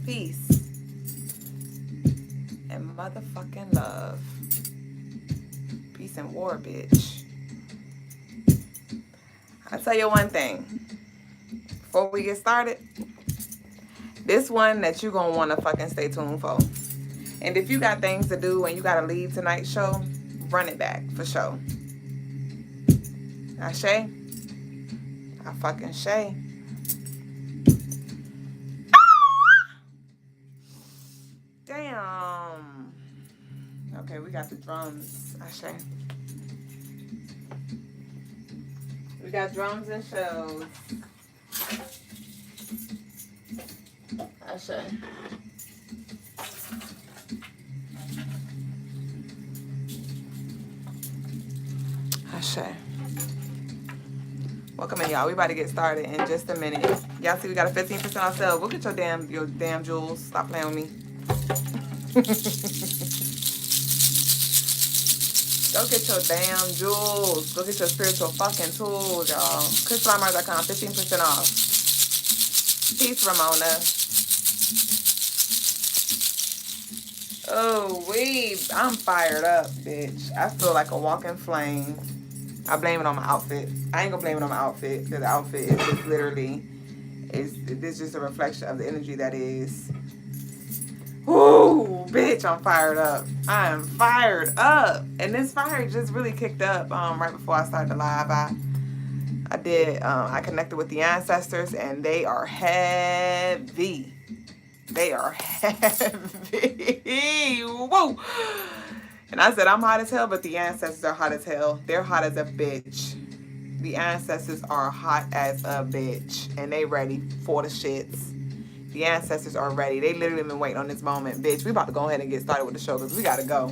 peace, and motherfucking love. Peace and war, bitch. I'll tell you one thing. Before we get started, this one that you gonna wanna fucking stay tuned for. And if you got things to do and you gotta leave tonight's show, run it back for sure. Ashe? I fucking Shay. Damn. Okay, we got the drums. Ashe. We got drums and shells. Ashe. Ashe. Welcome in, y'all. We about to get started in just a minute. Y'all see we got a 15% off sale. Go get your damn jewels. Stop playing with me. Go get your damn jewels. Go get your spiritual fucking tools, y'all. Crystalinemarsshow.com, 15% off. Peace, Ramona. Oh, I'm fired up, bitch. I feel like a walking flame. I blame it on my outfit. I ain't gonna blame it on my outfit, because the outfit is just literally, it's just a reflection of the energy that is. Ooh, bitch, I'm fired up. I am fired up. And this fire just really kicked up right before I started the live. I connected with the ancestors, and they are heavy. They are heavy. Whoa. And I said, I'm hot as hell, but the ancestors are hot as hell. They're hot as a bitch. The ancestors are hot as a bitch. And they ready for the shits. The ancestors are ready. They literally been waiting on this moment. Bitch, we about to go ahead and get started with the show because we got to go.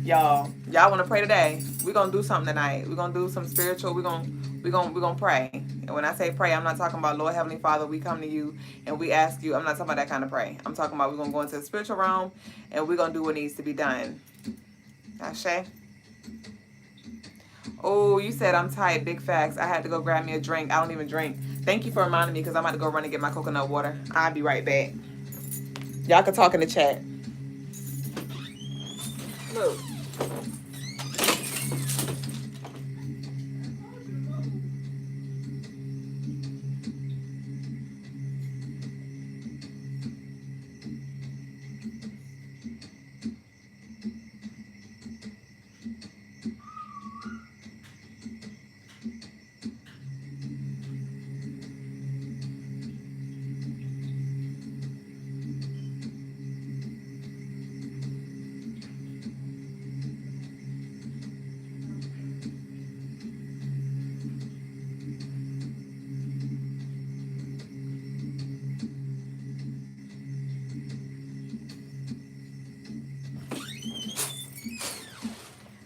Y'all want to pray today? We're going to do something tonight. We're going to do some spiritual. We're going to pray. And when I say pray, I'm not talking about Lord Heavenly Father, we come to you and we ask you. I'm not talking about that kind of pray. I'm talking about we're going to go into the spiritual realm and we're going to do what needs to be done. Ashe? Oh, you said I'm tired. Big facts. I had to go grab me a drink. I don't even drink. Thank you for reminding me because I'm about to go run and get my coconut water. I'll be right back. Y'all can talk in the chat. Look.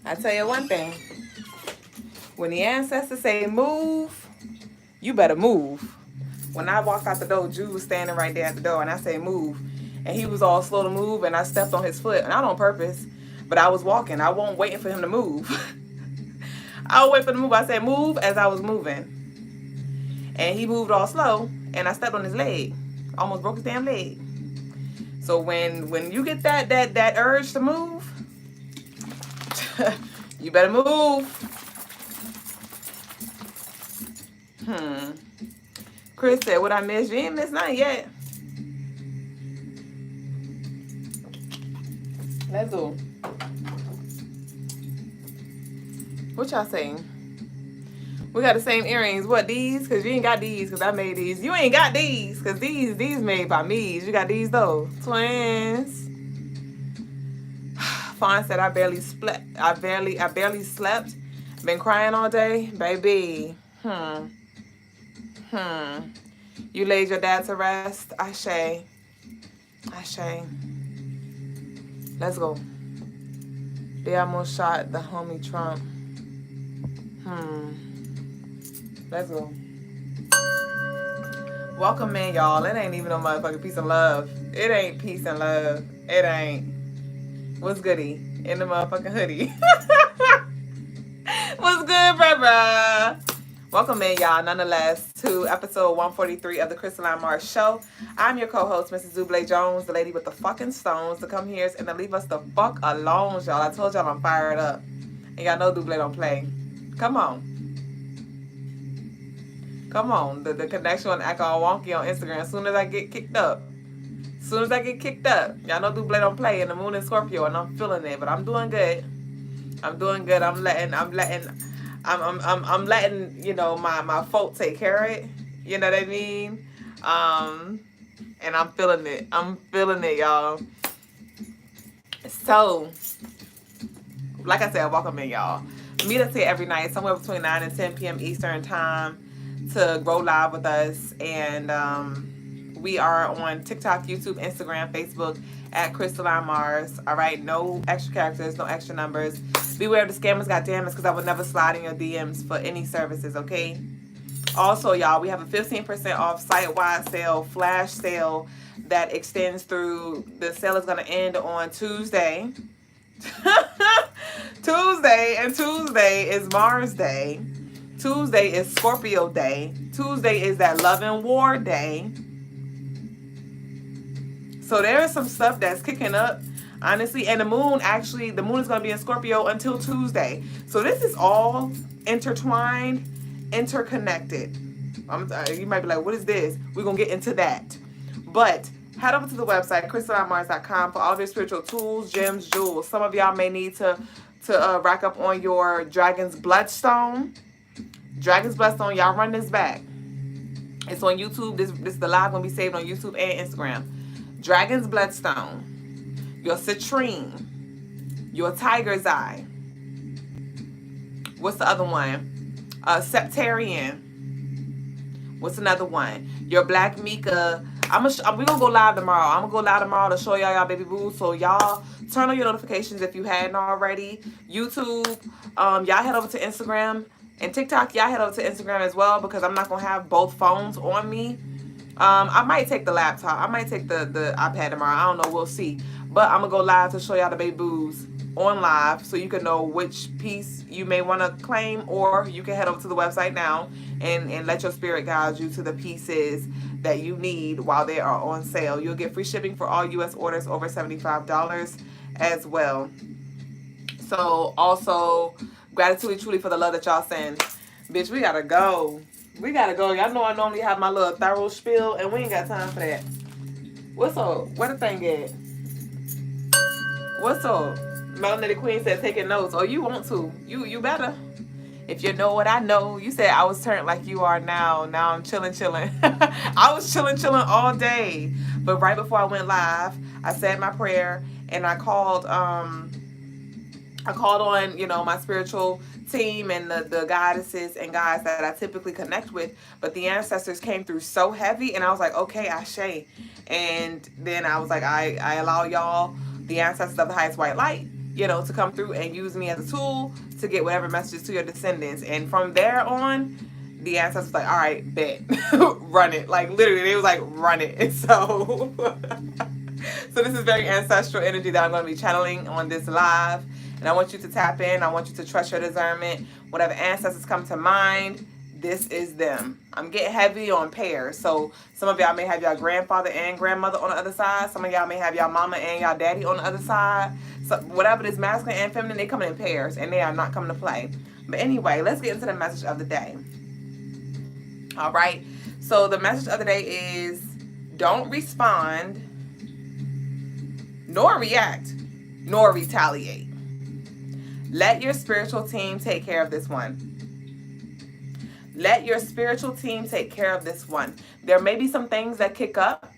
I tell you one thing. When the ancestors say move, you better move. When I walked out the door, Jude was standing right there at the door, and I say move. And he was all slow to move, and I stepped on his foot. Not on purpose, but I was walking. I wasn't waiting for him to move. I was waiting for him to move. I said move as I was moving. And he moved all slow, and I stepped on his leg. Almost broke his damn leg. So when you get that urge to move, you better move. Chris said, what I missed? You ain't missed nothing yet. Let's go. What y'all saying? We got the same earrings. What, these? Because you ain't got these because I made these. You ain't got these because these made by me. You got these though. Twins. Fawn said, I barely slept. Been crying all day. Baby. You laid your dad to rest. Ashe. Let's go. They almost shot the homie Trump. Let's go. Welcome in, y'all. It ain't even no motherfucking peace and love. It ain't peace and love. It ain't. What's goody? In the motherfucking hoodie. What's good, bruh? Welcome in, y'all, nonetheless, to episode 143 of the Crystalinemarsshow. I'm your co-host, Mrs. Duüblè Jones, the lady with the fucking stones, to come here and to leave us the fuck alone, y'all. I told y'all I'm fired up. And y'all know Duüblè don't play. Come on. Come on. The connection on act all wonky on Instagram as soon as I get kicked up. Y'all know Duüblè don't play in the moon in Scorpio, and I'm feeling it, but I'm doing good. I'm letting, you know, my folk take care of it. You know what I mean? And I'm feeling it. Y'all. So, like I said, welcome in, y'all. Meet us here every night, somewhere between 9 and 10 p.m. Eastern time, to grow live with us. And we are on TikTok, YouTube, Instagram, Facebook at Crystalline Mars. All right, no extra characters, no extra numbers. Beware of the scammers, goddammit, because I would never slide in your DMs for any services, okay? Also, y'all, we have a 15% off site-wide sale, flash sale that extends through. The sale is going to end on Tuesday. And Tuesday is Mars Day. Tuesday is Scorpio Day. Tuesday is that love and war day. So there is some stuff that's kicking up, honestly. And the moon is going to be in Scorpio until Tuesday. So this is all intertwined, interconnected. You might be like, what is this? We're going to get into that. But head over to the website, crystalinemars.com, for all of your spiritual tools, gems, jewels. Some of y'all may need to rack up on your Dragon's Bloodstone. Dragon's Bloodstone, y'all run this back. It's on YouTube. This the live going to be saved on YouTube and Instagram. Dragon's Bloodstone, your Citrine, your Tiger's Eye. What's the other one? Septarian. What's another one? Your Black Mika. We're going to go live tomorrow. I'm going to go live tomorrow to show y'all baby boo. So y'all turn on your notifications if you hadn't already. YouTube, y'all head over to Instagram. And TikTok, y'all head over to Instagram as well, because I'm not going to have both phones on me. I might take the laptop. I might take the iPad tomorrow. I don't know. We'll see. But I'm going to go live to show y'all the baby boos on live, so you can know which piece you may want to claim, or you can head over to the website now and let your spirit guide you to the pieces that you need while they are on sale. You'll get free shipping for all U.S. orders over $75 as well. So also, gratitude truly for the love that y'all send. Bitch, we got to go. Y'all know I normally have my little thorough spiel, and we ain't got time for that. What's up? Where the thing at? What's up? Melanated Queen said taking notes. Oh, you want to. You better. If you know what I know. You said I was turned like you are now. Now I'm chilling. I was chilling all day. But right before I went live, I said my prayer, and I called on, you know, my spiritual team and the goddesses and guys that I typically connect with. But the ancestors came through so heavy, and I was like, okay, Ashe. And then I was like, I allow y'all, the ancestors of the highest white light, you know, to come through and use me as a tool to get whatever messages to your descendants. And from there on, the ancestors was like, all right, bet. Run it. Like, literally, they was like, run it. And so so this is very ancestral energy that I'm going to be channeling on this live. And I want you to tap in. I want you to trust your discernment. Whatever ancestors come to mind, this is them. I'm getting heavy on pairs. So some of y'all may have y'all grandfather and grandmother on the other side. Some of y'all may have y'all mama and y'all daddy on the other side. So whatever it is, masculine and feminine, they come in pairs, and they are not coming to play. But anyway, let's get into the message of the day. All right. So the message of the day is, don't respond, nor react, nor retaliate. Let your spiritual team take care of this one. Let your spiritual team take care of this one. There may be some things that kick up.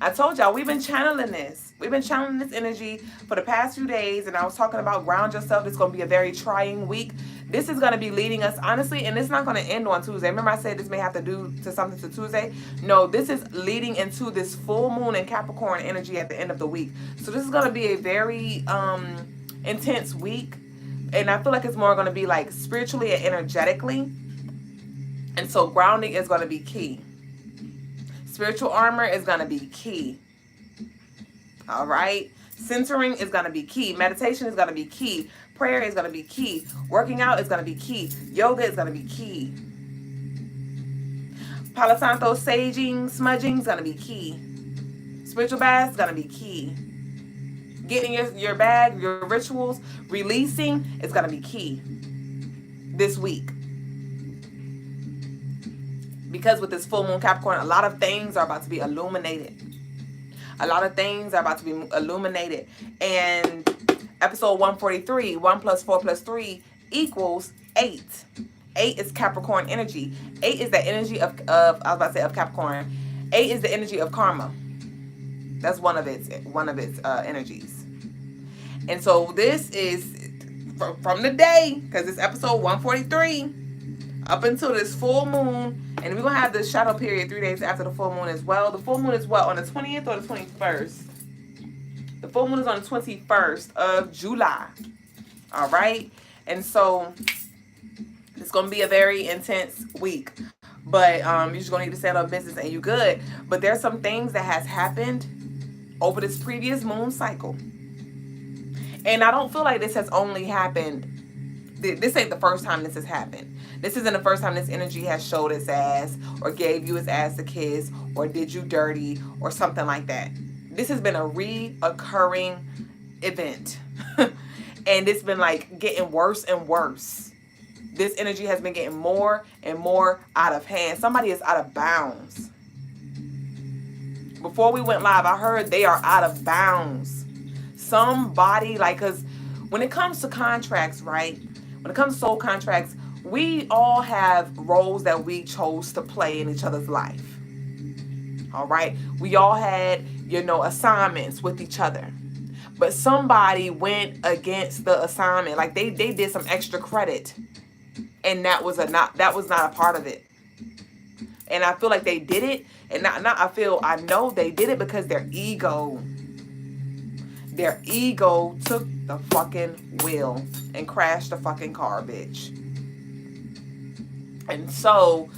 I told y'all, we've been channeling this. We've been channeling this energy for the past few days, and I was talking about ground yourself. It's going to be a very trying week. This is going to be leading us, honestly, and it's not going to end on Tuesday. Remember I said this may have to do to something to Tuesday? No, this is leading into this full moon in Capricorn energy at the end of the week. So this is going to be a very intense week. And I feel like it's more going to be like spiritually and energetically. And so grounding is going to be key. Spiritual armor is going to be key. All right. Centering is going to be key. Meditation is going to be key. Prayer is going to be key. Working out is going to be key. Yoga is going to be key. Palo Santo saging, smudging is going to be key. Spiritual baths is going to be key. Getting your bag, your rituals, releasing is going to be key this week. Because with this full moon Capricorn, a lot of things are about to be illuminated. A lot of things are about to be illuminated. And episode 143, 1 plus 4 plus 3 equals 8. 8 is Capricorn energy. 8 is the energy of Capricorn. 8 is the energy of karma. That's one of its energies. And so this is from the day, because it's episode 143, up until this full moon. And we're going to have the shadow period 3 days after the full moon as well. The full moon is what? On the 20th or the 21st? The full moon is on the 21st of July. All right? And so it's going to be a very intense week. But you're just going to need to settle business and you good. But there's some things that has happened over this previous moon cycle. And I don't feel like this has only happened. This ain't the first time this has happened. This isn't the first time this energy has showed its ass or gave you its ass a kiss or did you dirty or something like that. This has been a reoccurring event. And it's been like getting worse and worse. This energy has been getting more and more out of hand. Somebody is out of bounds. Before we went live, I heard they are out of bounds. Somebody, like, because when it comes to contracts, right? When it comes to soul contracts, we all have roles that we chose to play in each other's life. All right? We all had, assignments with each other. But somebody went against the assignment. Like they did some extra credit. And that was not a part of it. And I feel like they did it. And I know they did it because their ego took the fucking wheel and crashed the fucking car, bitch. And so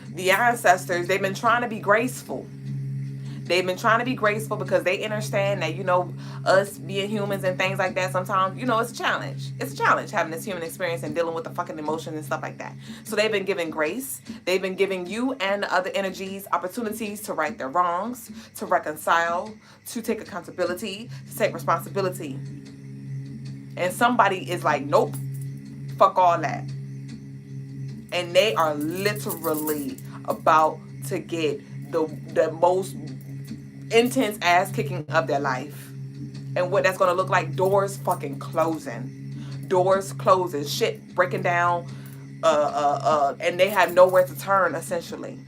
the ancestors, they've been trying to be graceful. They've been trying to be graceful because they understand that, us being humans and things like that, sometimes, it's a challenge. It's a challenge having this human experience and dealing with the fucking emotions and stuff like that. So they've been giving grace. They've been giving you and the other energies opportunities to right their wrongs, to reconcile, to take accountability, to take responsibility. And somebody is like, nope, fuck all that. And they are literally about to get the most intense ass kicking of their life. And what that's going to look like, doors fucking closing. Doors closing. Shit breaking down. And they have nowhere to turn, essentially.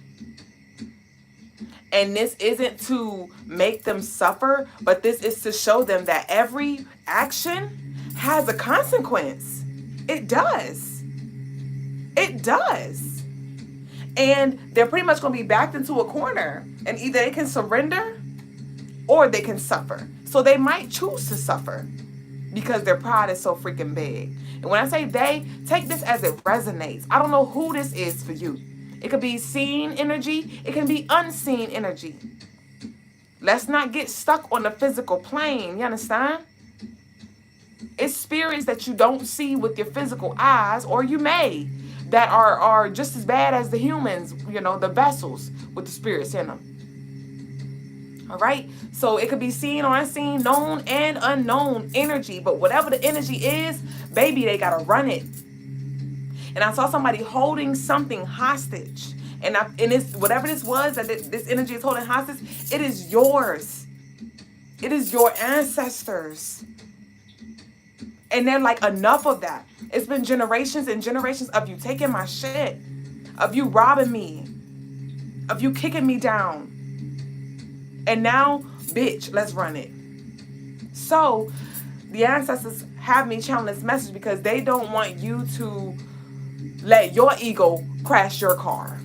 And this isn't to make them suffer, but this is to show them that every action has a consequence. It does. It does. And they're pretty much going to be backed into a corner. And either they can surrender or they can suffer. So they might choose to suffer because their pride is so freaking big. And when I say they, take this as it resonates. I don't know who this is for you. It could be seen energy. It can be unseen energy. Let's not get stuck on the physical plane. You understand? It's spirits that you don't see with your physical eyes, or you may, that are just as bad as the humans, the vessels with the spirits in them. All right? So it could be seen or unseen, known and unknown energy. But whatever the energy is, baby, they got to run it. And I saw somebody holding something hostage. And it's whatever this was that this energy is holding hostage, it is yours. It is your ancestors. And they're like, enough of that. It's been generations and generations of you taking my shit, of you robbing me, of you kicking me down. And now, bitch, let's run it. So the ancestors have me channeling this message because they don't want you to let your ego crash your car.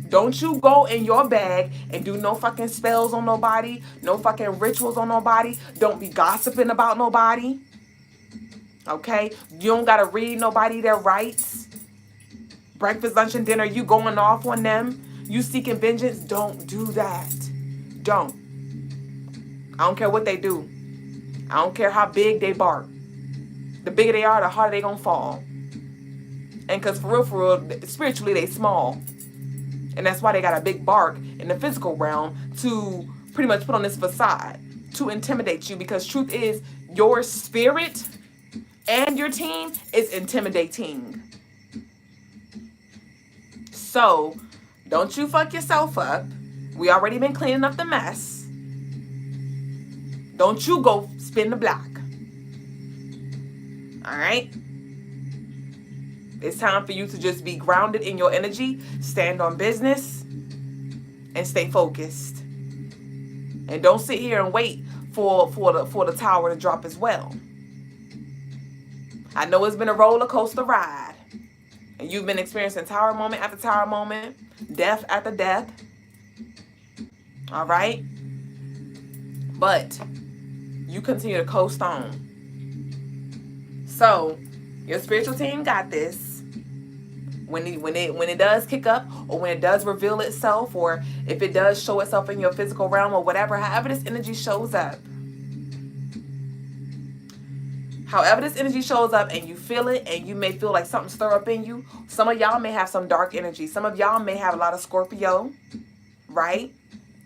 Don't you go in your bag and do no fucking spells on nobody, no fucking rituals on nobody. Don't be gossiping about nobody. Okay? You don't got to read nobody their rights. Breakfast, lunch, and dinner, you going off on them. You seeking vengeance. Don't do that. Don't. I don't care what they do. I don't care how big they bark. The bigger they are, the harder they gonna fall. And because for real, spiritually, they small. And that's why they got a big bark in the physical realm to pretty much put on this facade to intimidate you, because truth is your spirit and your team is intimidating. So don't you fuck yourself up. We already been cleaning up the mess. Don't you go spin the block. All right? It's time for you to just be grounded in your energy, stand on business, and stay focused. And don't sit here and wait for the tower to drop as well. I know it's been a roller coaster ride, and you've been experiencing tower moment after tower moment, death after death. All right? But you continue to coast on. So your spiritual team got this. When it does kick up, or when it does reveal itself, or if it does show itself in your physical realm, or whatever, however this energy shows up. However this energy shows up and you feel it, and you may feel like something stir up in you. Some of y'all may have some dark energy. Some of y'all may have a lot of Scorpio, right?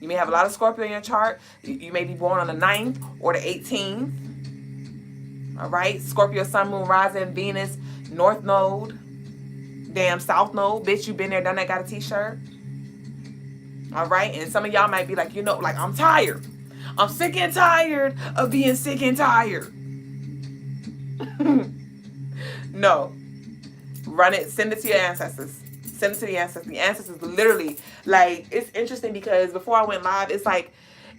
You may have a lot of Scorpio in your chart. You may be born on the 9th or the 18th. All right? Scorpio, Sun, Moon, Rising, Venus, North Node. Damn, South Node. Bitch, you been there, done that, got a t-shirt. All right? And some of y'all might be like, you know, like, I'm tired. I'm sick and tired of being sick and tired. No. Run it. Send it to your ancestors. Send it to the ancestors. The ancestors literally, like, it's interesting because before I went live, it's like,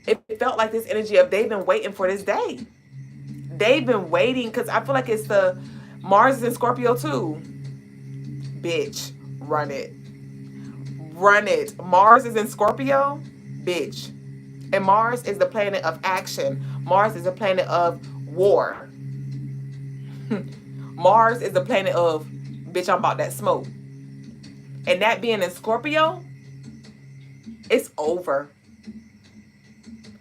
it felt like this energy of they've been waiting for this day. They've been waiting, because I feel like it's the Mars is in Scorpio too. Bitch, run it. Run it. Mars is in Scorpio, bitch. And Mars is the planet of action. Mars is the planet of war. Mars is the planet of, bitch, I'm about that smoke. And that being in Scorpio, it's over.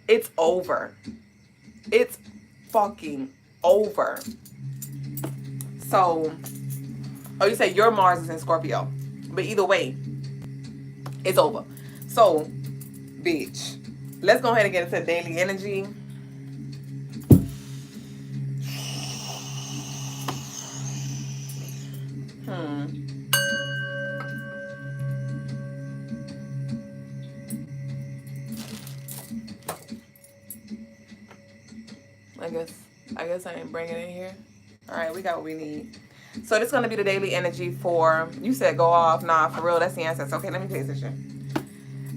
It's over. It's fucking over. So, oh, you say your Mars is in Scorpio. But either way, it's over. So, bitch, let's go ahead and get into daily energy. I guess I didn't bring it in here. All right, we got what we need. So this is going to be the daily energy for, you said go off. Nah, for real, that's the ancestors. Okay, let me pay attention.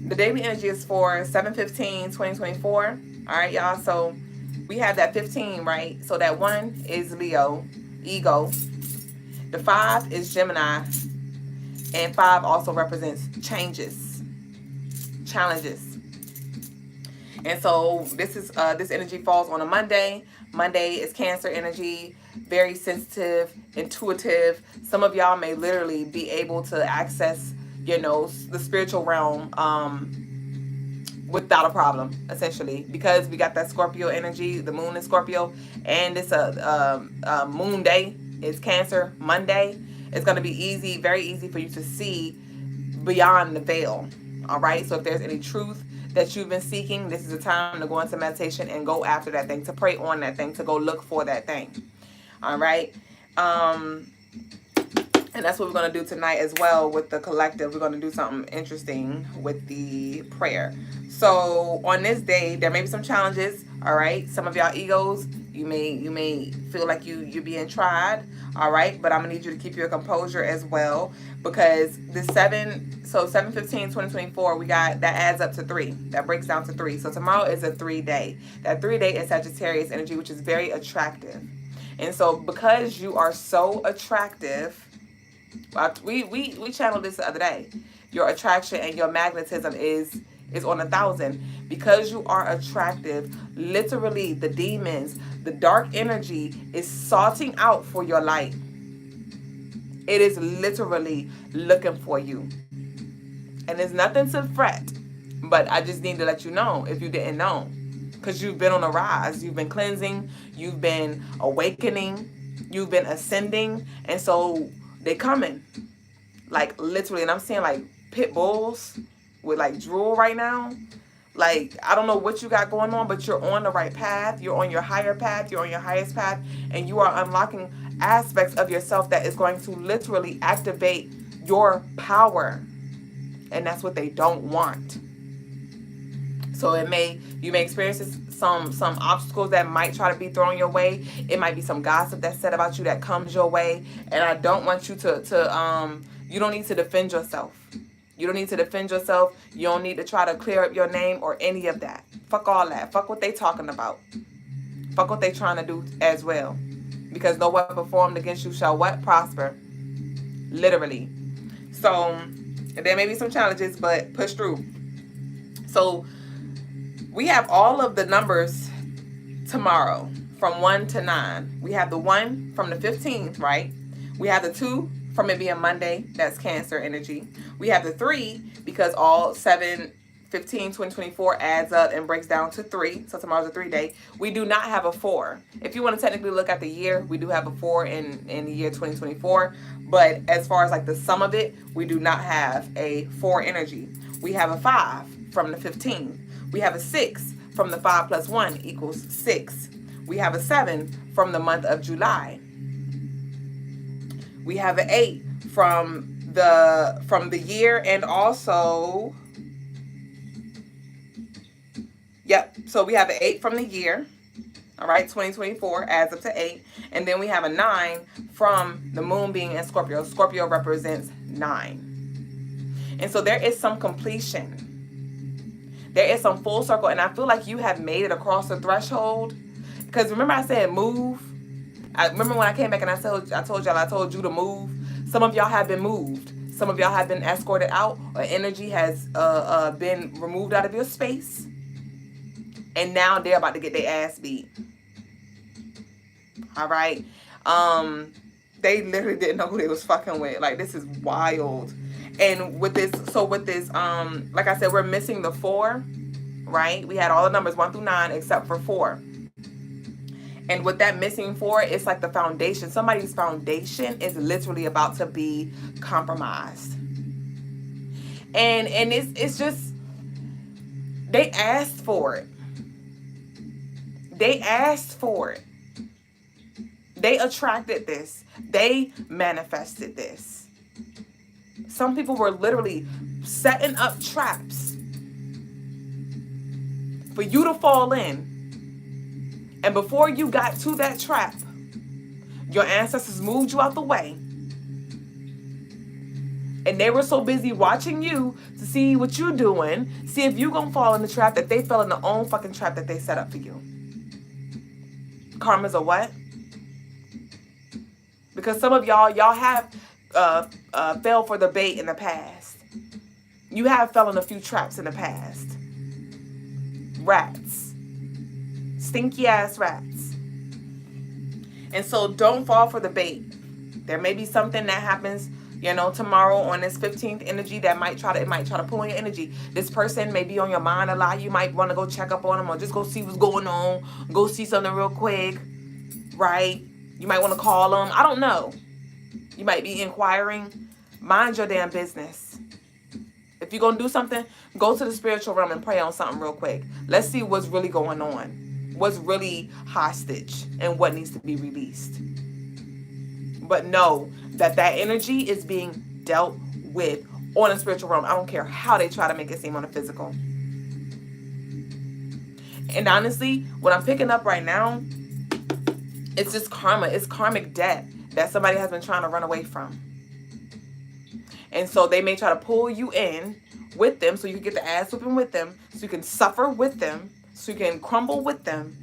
The daily energy is for 7/15/2024. All right, y'all. So we have that 15, right? So that 1 is Leo, ego. The 5 is Gemini. And 5 also represents changes, challenges. And so this is this energy falls on a Monday. Monday is Cancer energy, very sensitive, intuitive. Some of y'all may literally be able to access, you know, the spiritual realm without a problem, essentially, because we got that Scorpio energy. The moon is Scorpio, and it's a moon day. It's Cancer Monday. It's going to be easy, very easy for you to see beyond the veil. All right. So if there's any truth that you've been seeking, this is the time to go into meditation and go after that thing, to pray on that thing, to go look for that thing. All right. And that's what we're going to do tonight as well with the collective. We're going to do something interesting with the prayer. So on this day, there may be some challenges. All right. Some of y'all egos, you may feel like you're being tried. All right. But I'm going to need you to keep your composure as well, because the 7/15/2024, we got, that adds up to 3. That breaks down to 3. So tomorrow is a 3-day. That 3-day is Sagittarius energy, which is very attractive. And so because you are so attractive, we channeled this the other day. Your attraction and your magnetism is on 1,000. Because you are attractive, literally the demons, the dark energy is sorting out for your light. It is literally looking for you. And there's nothing to fret, but I just need to let you know if you didn't know, because you've been on a rise. You've been cleansing. You've been awakening. You've been ascending. And so they're coming, like literally. And I'm saying like pit bulls with like drool right now. Like, I don't know what you got going on, but you're on the right path. You're on your higher path. You're on your highest path. And you are unlocking aspects of yourself that is going to literally activate your power. And that's what they don't want. So you may experience some obstacles that might try to be thrown your way. It might be some gossip that's said about you that comes your way. And I don't want you to you don't need to defend yourself. You don't need to defend yourself. You don't need to try to clear up your name or any of that. Fuck all that. Fuck what they talking about. Fuck what they trying to do as well. Because no weapon formed against you shall what? Prosper. Literally. So there may be some challenges, but push through. So we have all of the numbers tomorrow from 1 to 9. We have the 1 from the 15th, right? We have the 2 from it being Monday. That's Cancer energy. We have the 3 because all 7, 15, 2024 adds up and breaks down to 3. So tomorrow's a 3 day. We do not have a 4. If you want to technically look at the year, we do have a 4 in the year 2024. But as far as like the sum of it, we do not have a 4 energy. We have a 5 from the 15th. We have a 6 from the 5 plus 1 equals 6. We have a 7 from the month of July. We have an 8 from the year, and also, yep, so we have an 8 from the year. All right, 2024 adds up to 8. And then we have a 9 from the moon being in Scorpio. Scorpio represents 9. And so there is some completion. There is some full circle. And I feel like you have made it across the threshold. Because remember I said move? I remember when I came back and I told you to move. Some of y'all have been moved. Some of y'all have been escorted out. Or energy has been removed out of your space. And now they're about to get their ass beat. All right. They literally didn't know who they was fucking with. Like, this is wild. And with this, like I said, we're missing the 4, right? We had all the numbers 1 through 9 except for 4. And with that missing 4, it's like the foundation. Somebody's foundation is literally about to be compromised. And it's just, they asked for it. They asked for it. They attracted this. They manifested this. Some people were literally setting up traps for you to fall in. And before you got to that trap, your ancestors moved you out the way. And they were so busy watching you to see what you're doing, see if you're going to fall in the trap, that they fell in the own fucking trap that they set up for you. Karma's a what? Because some of y'all have fell for the bait in the past. You have fell in a few traps in the past. Rats. Stinky ass rats. And so don't fall for the bait. There may be something that happens, tomorrow on this 15th energy that might try to pull on your energy. This person may be on your mind a lot. You might want to go check up on them or just go see what's going on. Go see something real quick, right? You might want to call them. I don't know. You might be inquiring. Mind your damn business. If you're going to do something, go to the spiritual realm and pray on something real quick. Let's see what's really going on. What's really hostage and what needs to be released. But know that energy is being dealt with on a spiritual realm. I don't care how they try to make it seem on a physical. And honestly, what I'm picking up right now, it's just karma. It's karmic debt that somebody has been trying to run away from. And so they may try to pull you in with them so you can get the ass whooping with them, so you can suffer with them, so you can crumble with them.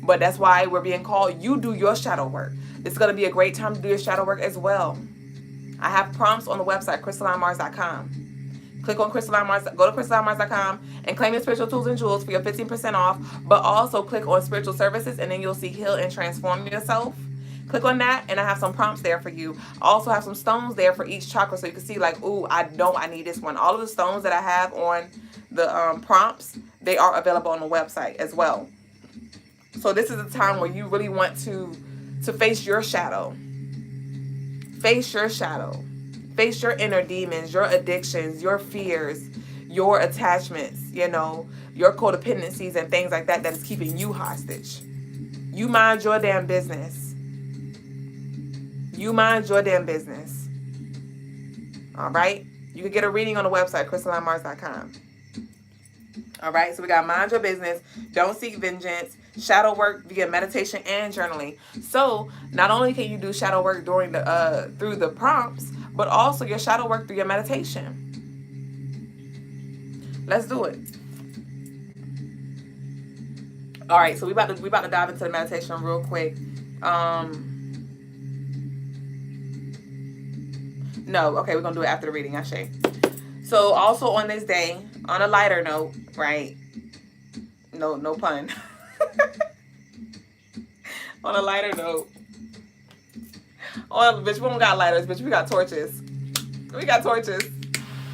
But that's why we're being called, you do your shadow work. It's going to be a great time to do your shadow work as well. I have prompts on the website, Crystalinemarsshow.com. Click on Crystalinemarsshow, go to Crystalinemarsshow.com and claim your spiritual tools and jewels for your 15% off. But also click on spiritual services and then you'll see heal and transform yourself. Click on that and I have some prompts there for you. I also have some stones there for each chakra so you can see like, ooh, I need this one. All of the stones that I have on the prompts, they are available on the website as well. So this is a time where you really want to face your shadow. Face your shadow. face your inner demons, your addictions, your fears, your attachments, you know, your codependencies and things like that that is keeping you hostage. You mind your damn business. You mind your damn business. All right? You can get a reading on the website, Crystalinemarsshow.com. All right? So we got mind your business, don't seek vengeance, shadow work via meditation and journaling. So not only can you do shadow work during the through the prompts, but also your shadow work through your meditation. Let's do it. All right, so we about to dive into the meditation real quick. No, okay, we're gonna do it after the reading, Ashe. So also on this day, on a lighter note, right? No pun. On a lighter note. Oh, bitch, we don't got lighters, bitch. We got torches. We got torches.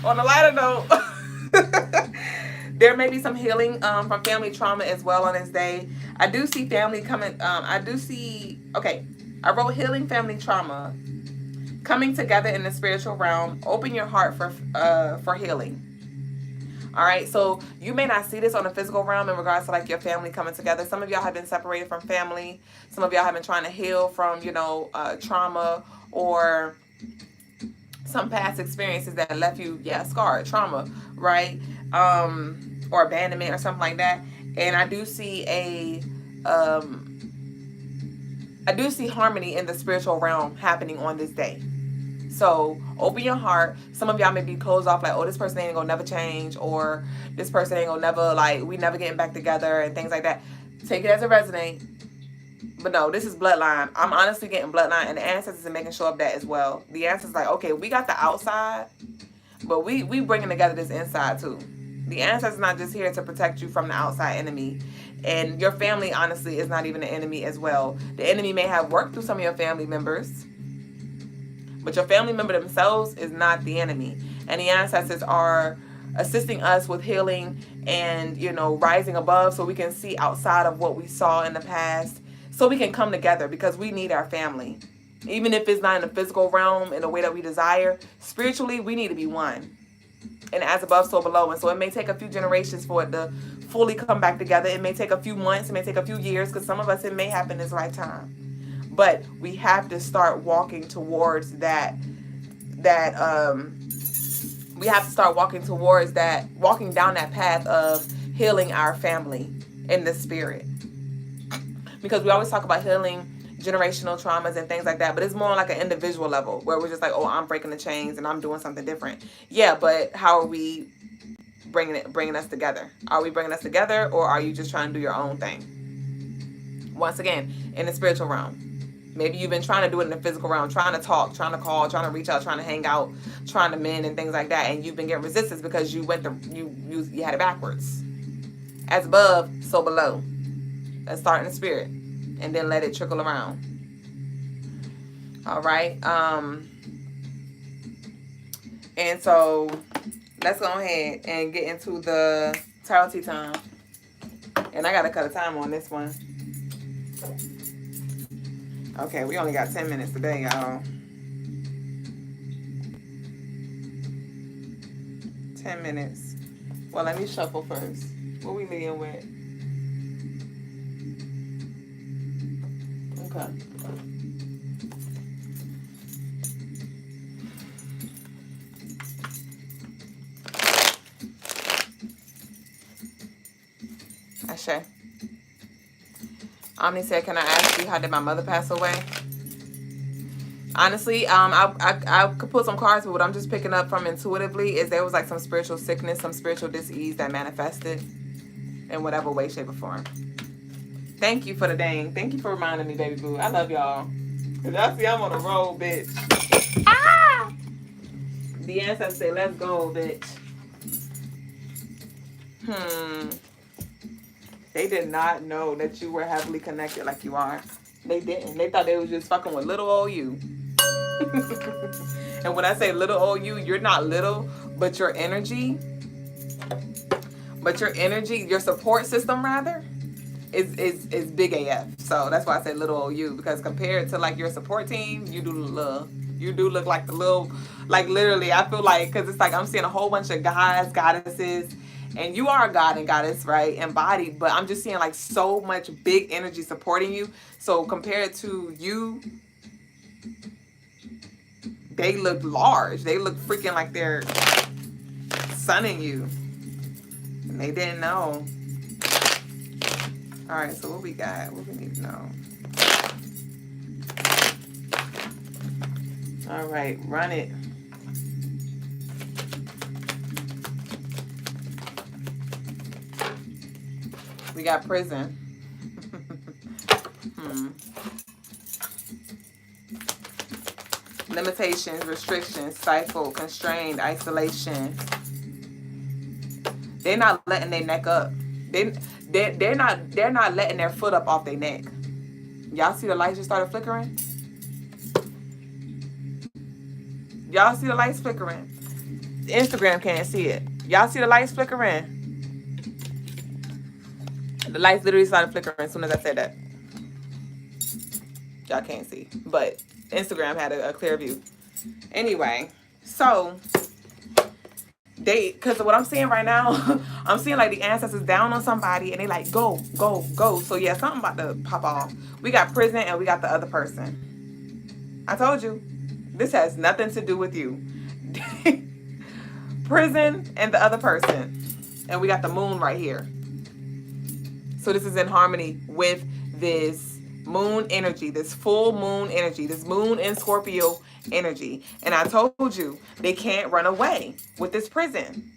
On a lighter note, there may be some healing from family trauma as well on this day. I do see family coming. Okay, I wrote healing family trauma. Coming together in the spiritual realm. Open your heart for healing. All right, so you may not see this on the physical realm in regards to like your family coming together. Some of y'all have been separated from family. Some of y'all have been trying to heal from, you know, trauma or some past experiences that left you, scarred, trauma, right? Or abandonment or something like that. And I do see harmony in the spiritual realm happening on this day. So open your heart. Some of y'all may be closed off like, oh, this person ain't gonna never change, or this person ain't gonna never, like, we never getting back together and things like that. Take it as a resonate. But no, this is bloodline. I'm honestly getting bloodline, and the ancestors are making sure of that as well. The ancestors like, okay, we got the outside, but we bringing together this inside too. The ancestors not just here to protect you from the outside enemy. And your family, honestly, is not even an enemy as well. The enemy may have worked through some of your family members, but your family member themselves is not the enemy. And the ancestors are assisting us with healing and, you know, rising above so we can see outside of what we saw in the past, so we can come together, because we need our family. Even if it's not in the physical realm in the way that we desire, spiritually, we need to be one. And as above, so below. And so it may take a few generations for it to fully come back together. It may take a few months. It may take a few years, because some of us, it may happen this lifetime. But we have to start walking towards that we have to start walking down that path of healing our family in the spirit. Because we always talk about healing generational traumas and things like that, but it's more on like an individual level where we're just like, oh, I'm breaking the chains and I'm doing something different. Yeah, but how are we bringing us together? Are we bringing us together, or are you just trying to do your own thing? Once again, in the spiritual realm. Maybe you've been trying to do it in the physical realm, trying to talk, trying to call, trying to reach out, trying to hang out, trying to mend and things like that, and you've been getting resistance because you you had it backwards. As above, so below. Let's start in the spirit and then let it trickle around. All right. And so let's go ahead and get into the tarot tea time. And I gotta cut a time on this one. Okay, we only got 10 minutes today, y'all. 10 minutes. Well, let me shuffle first. What we leading with? Okay. Ashe. Omni said, can I ask you, how did my mother pass away? Honestly, I could pull some cards, but what I'm just picking up from intuitively is there was like some spiritual sickness, some spiritual dis-ease that manifested in whatever way, shape, or form. Thank you for the dang. Thank you for reminding me, baby boo. I love y'all. Cause y'all see I'm on a roll, bitch. Ah! The ancestors say, let's go, bitch. They did not know that you were heavily connected like you are. They didn't. They thought they was just fucking with little old you. And when I say little old you, you're not little, but your energy, your support system rather, is big AF. So that's why I say little old you, because compared to like your support team, you do little. You do look like the little, like literally, I feel like, because it's like I'm seeing a whole bunch of gods, goddesses, and you are a god and goddess, right? Embodied, but I'm just seeing like so much big energy supporting you. So compared to you, they look large. They look freaking like they're sunning you. And they didn't know. All right, so what we got? What we need to know? All right, run it. We got prison. Limitations, restrictions, stifle, constrained, isolation. They're not letting their neck up. They're not letting their foot up off their neck. Y'all see the lights just started flickering? Y'all see the lights flickering? Instagram can't see it. Y'all see the lights flickering? The lights literally started flickering as soon as I said that. Y'all can't see, but Instagram had a clear view. Anyway, so because what I'm seeing right now, I'm seeing like the ancestors down on somebody and they like, go, go, go. So yeah, something about to pop off. We got prison and we got the other person. I told you, this has nothing to do with you. Prison and the other person. And we got the moon right here. So this is in harmony with this moon energy, this full moon energy, this moon in Scorpio energy. And I told you, they can't run away with this prison.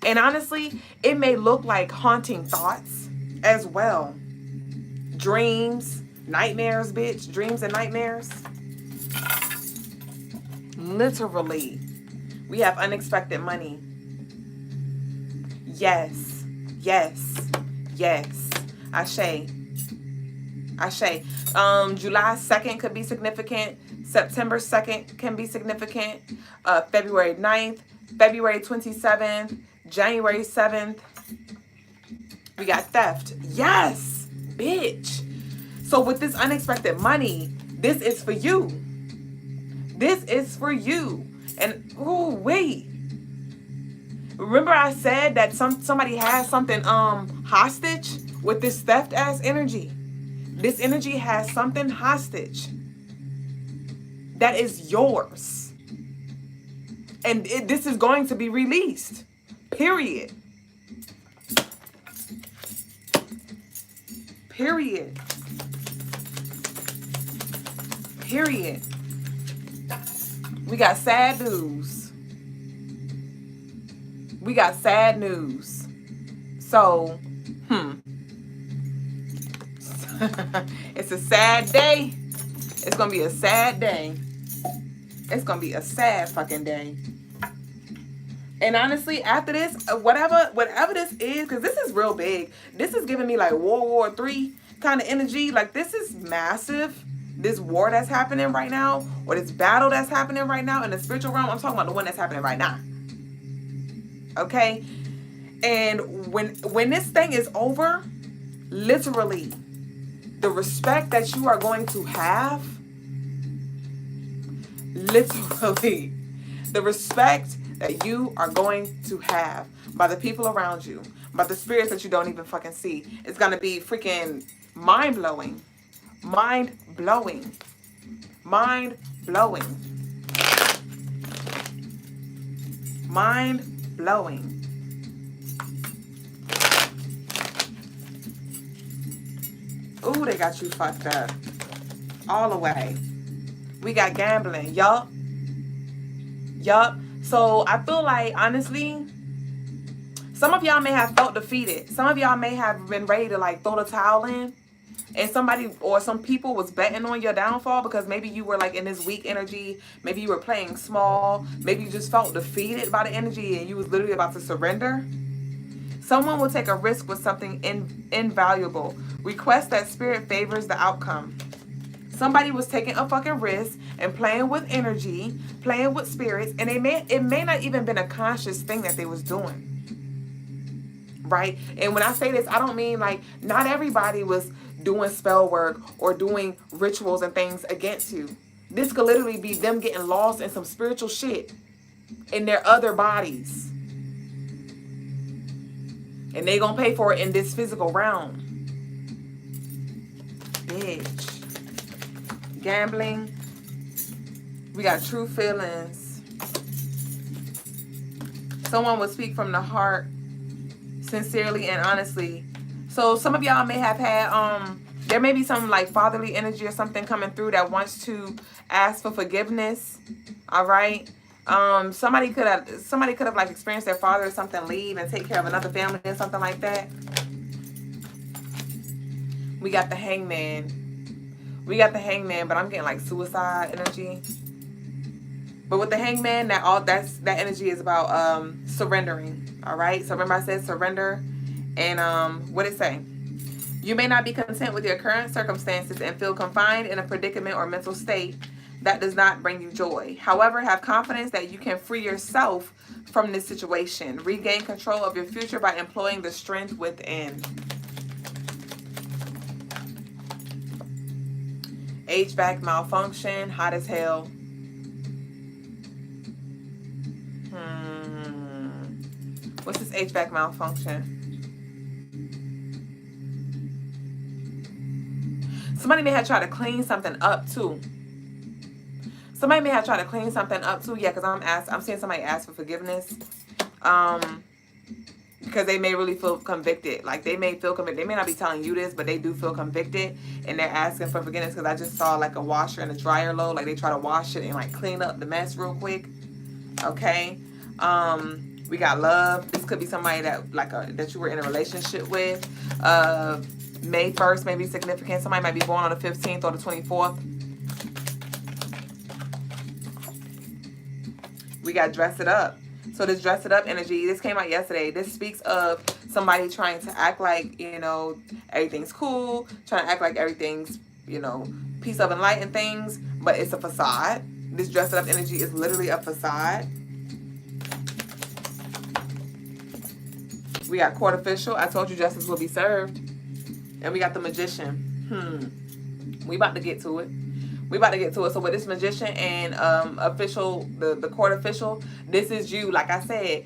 And honestly, it may look like haunting thoughts as well. Dreams, nightmares, bitch. Dreams and nightmares. Literally. We have unexpected money. Yes. Yes. Yes. Ashe. Ashe. July 2nd could be significant. September 2nd can be significant. February 9th. February 27th. January 7th. We got theft. Yes. Bitch. So with this unexpected money, this is for you. This is for you. And, oh, wait. Remember I said that somebody has something hostage with this theft ass energy. This energy has something hostage that is yours. And this is going to be released. Period. Period. Period. We got sad news. We got sad news. So, it's a sad day. It's going to be a sad day. It's going to be a sad fucking day. And honestly, after this, whatever this is, because this is real big. This is giving me like World War III kind of energy. Like, this is massive. This war that's happening right now, or this battle that's happening right now in the spiritual realm. I'm talking about the one that's happening right now. Okay? And when this thing is over, literally, the respect that you are going to have, literally, the respect that you are going to have by the people around you, by the spirits that you don't even fucking see, it's going to be freaking mind-blowing. Mind-blowing. Mind-blowing. Mind-blowing. Ooh, they got you fucked up. All the way. We got gambling. Yup. Yup. So I feel like, honestly, some of y'all may have felt defeated. Some of y'all may have been ready to like throw the towel in. And somebody or some people was betting on your downfall because maybe you were like in this weak energy. Maybe you were playing small. Maybe you just felt defeated by the energy and you was literally about to surrender. Someone will take a risk with something invaluable. Request that spirit favors the outcome. Somebody was taking a fucking risk and playing with energy, playing with spirits, and it may not even been a conscious thing that they was doing. Right? And when I say this, I don't mean like not everybody was doing spell work or doing rituals and things against you. This could literally be them getting lost in some spiritual shit in their other bodies. And they gonna pay for it in this physical realm. Bitch. Gambling. We got true feelings. Someone will speak from the heart, sincerely and honestly. So some of y'all may have had, there may be some like fatherly energy or something coming through that wants to ask for forgiveness. All right. Somebody could have like experienced their father or something leave and take care of another family or something like that. We got the hangman. We got the hangman, but I'm getting like suicide energy. But with the hangman, that energy is about surrendering. All right. So remember I said surrender, and what it say? You may not be content with your current circumstances and feel confined in a predicament or mental state that does not bring you joy. However, have confidence that you can free yourself from this situation. Regain control of your future by employing the strength within. HVAC malfunction, hot as hell. What's this HVAC malfunction? Somebody may have tried to clean something up too. Somebody may have tried to clean something up too. Yeah, because I'm seeing somebody ask for forgiveness. Because they may really feel convicted. Like they may feel convicted. They may not be telling you this, but they do feel convicted. And they're asking for forgiveness because I just saw like a washer and a dryer load. Like they try to wash it and like clean up the mess real quick. Okay. We got love. This could be somebody that that you were in a relationship with. May 1st may be significant. Somebody might be born on the 15th or the 24th. We got dress it up. So this dress it up energy, this came out yesterday. This speaks of somebody trying to act like, everything's cool, trying to act like everything's, peace, love, and light and things, but it's a facade. This dress it up energy is literally a facade. We got court official. I told you justice will be served. And we got the magician. We about to get to it. So with this magician and official, the court official, this is you. Like I said,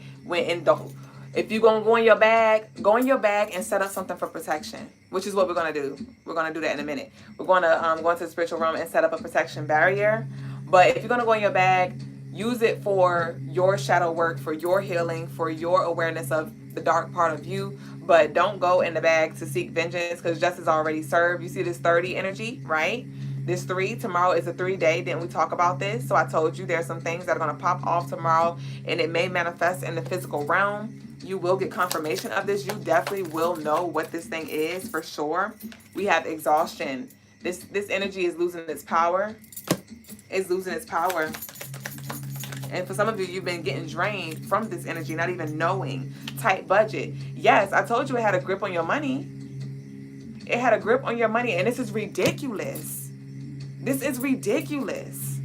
if you're gonna go in your bag and set up something for protection, which is what we're gonna do. We're gonna do that in a minute. We're gonna go into the spiritual realm and set up a protection barrier. But if you're gonna go in your bag, use it for your shadow work, for your healing, for your awareness of the dark part of you. But don't go in the bag to seek vengeance because justice is already served. You see this 30 energy, right? This 3, tomorrow is a 3-day. Didn't we talk about this? So I told you there's some things that are going to pop off tomorrow and it may manifest in the physical realm. You will get confirmation of this. You definitely will know what this thing is for sure. We have exhaustion. This energy is losing its power. It's losing its power. And for some of you, you've been getting drained from this energy, not even knowing. Tight budget. Yes, I told you it had a grip on your money. It had a grip on your money, and this is ridiculous. This is ridiculous.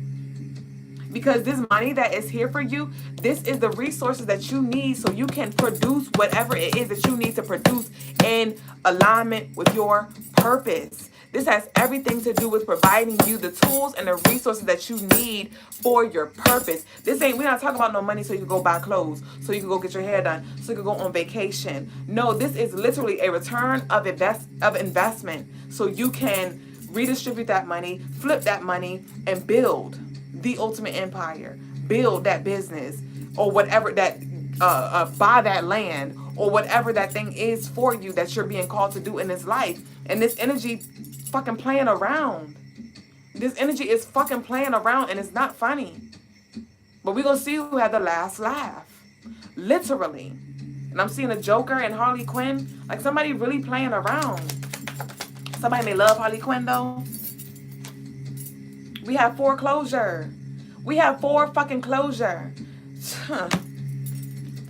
Because this money that is here for you, this is the resources that you need so you can produce whatever it is that you need to produce in alignment with your purpose. This has everything to do with providing you the tools and the resources that you need for your purpose. We're not talking about no money so you can go buy clothes, so you can go get your hair done, so you can go on vacation. No, this is literally a return of investment so you can redistribute that money, flip that money, and build the ultimate empire. Build that business or whatever buy that land or whatever that thing is for you that you're being called to do in this life. And this energy fucking playing around. This energy is fucking playing around and it's not funny. But we're going to see who had the last laugh. Literally. And I'm seeing a Joker and Harley Quinn. Like somebody really playing around. Somebody may love Harley Quinn though. We have foreclosure. We have 4 fucking closure.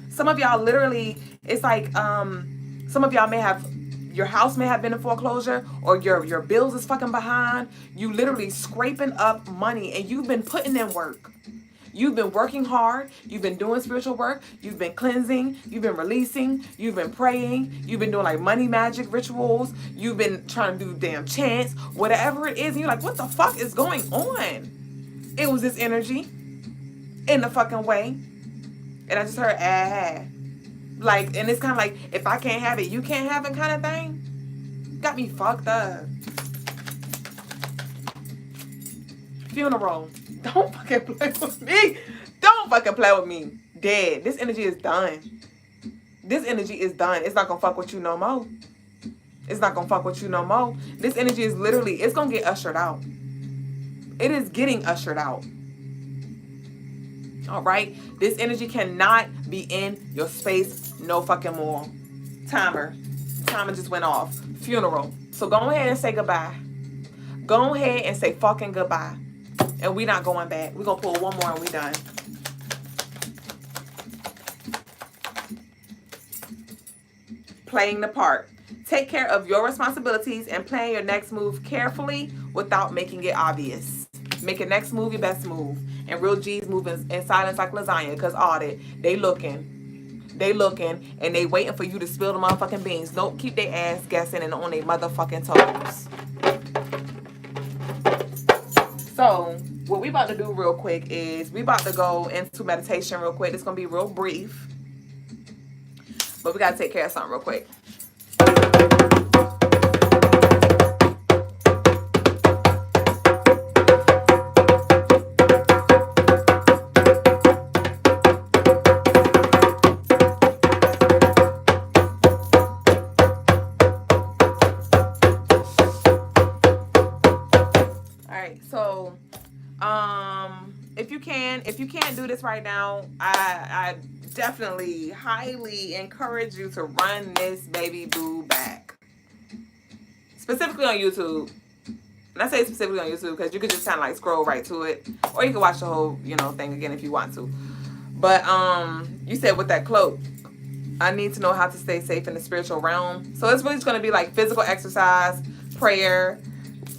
Some of y'all literally, it's like, some of y'all may have, your house may have been in foreclosure or your bills is fucking behind. You literally scraping up money and you've been putting in work. You've been working hard. You've been doing spiritual work. You've been cleansing. You've been releasing. You've been praying. You've been doing like money magic rituals. You've been trying to do damn chants, whatever it is. And you're like, what the fuck is going on? it was this energy in the fucking way. And I just heard, like, and it's kind of like, if I can't have it, you can't have it kind of thing. Got me fucked up. Funeral. Don't fucking play with me. Don't fucking play with me. Dead. This energy is done. This energy is done. It's not gonna fuck with you no more. It's not gonna fuck with you no more. This energy is literally, it's gonna get ushered out. It is getting ushered out. All right? This energy cannot be in your space no fucking more. Timer just went off. Funeral. So go ahead and say goodbye. Go ahead and say fucking goodbye. And we not going back. We're gonna pull one more and we done. Playing the part. Take care of your responsibilities and plan your next move carefully without making it obvious. Make your next move your best move. And real G's moving in silence like lasagna, because all that, they looking, and they waiting for you to spill the motherfucking beans. Don't keep their ass guessing and on their motherfucking toes. So, what we about to do real quick is we about to go into meditation real quick. It's going to be real brief. But we got to take care of something real quick. So, if you can't do this right now, I definitely highly encourage you to run this baby boo back. Specifically on YouTube. And I say specifically on YouTube because you could just kind of like scroll right to it, or you can watch the whole, thing again if you want to. But you said with that cloak, I need to know how to stay safe in the spiritual realm. So it's really just going to be like physical exercise, prayer,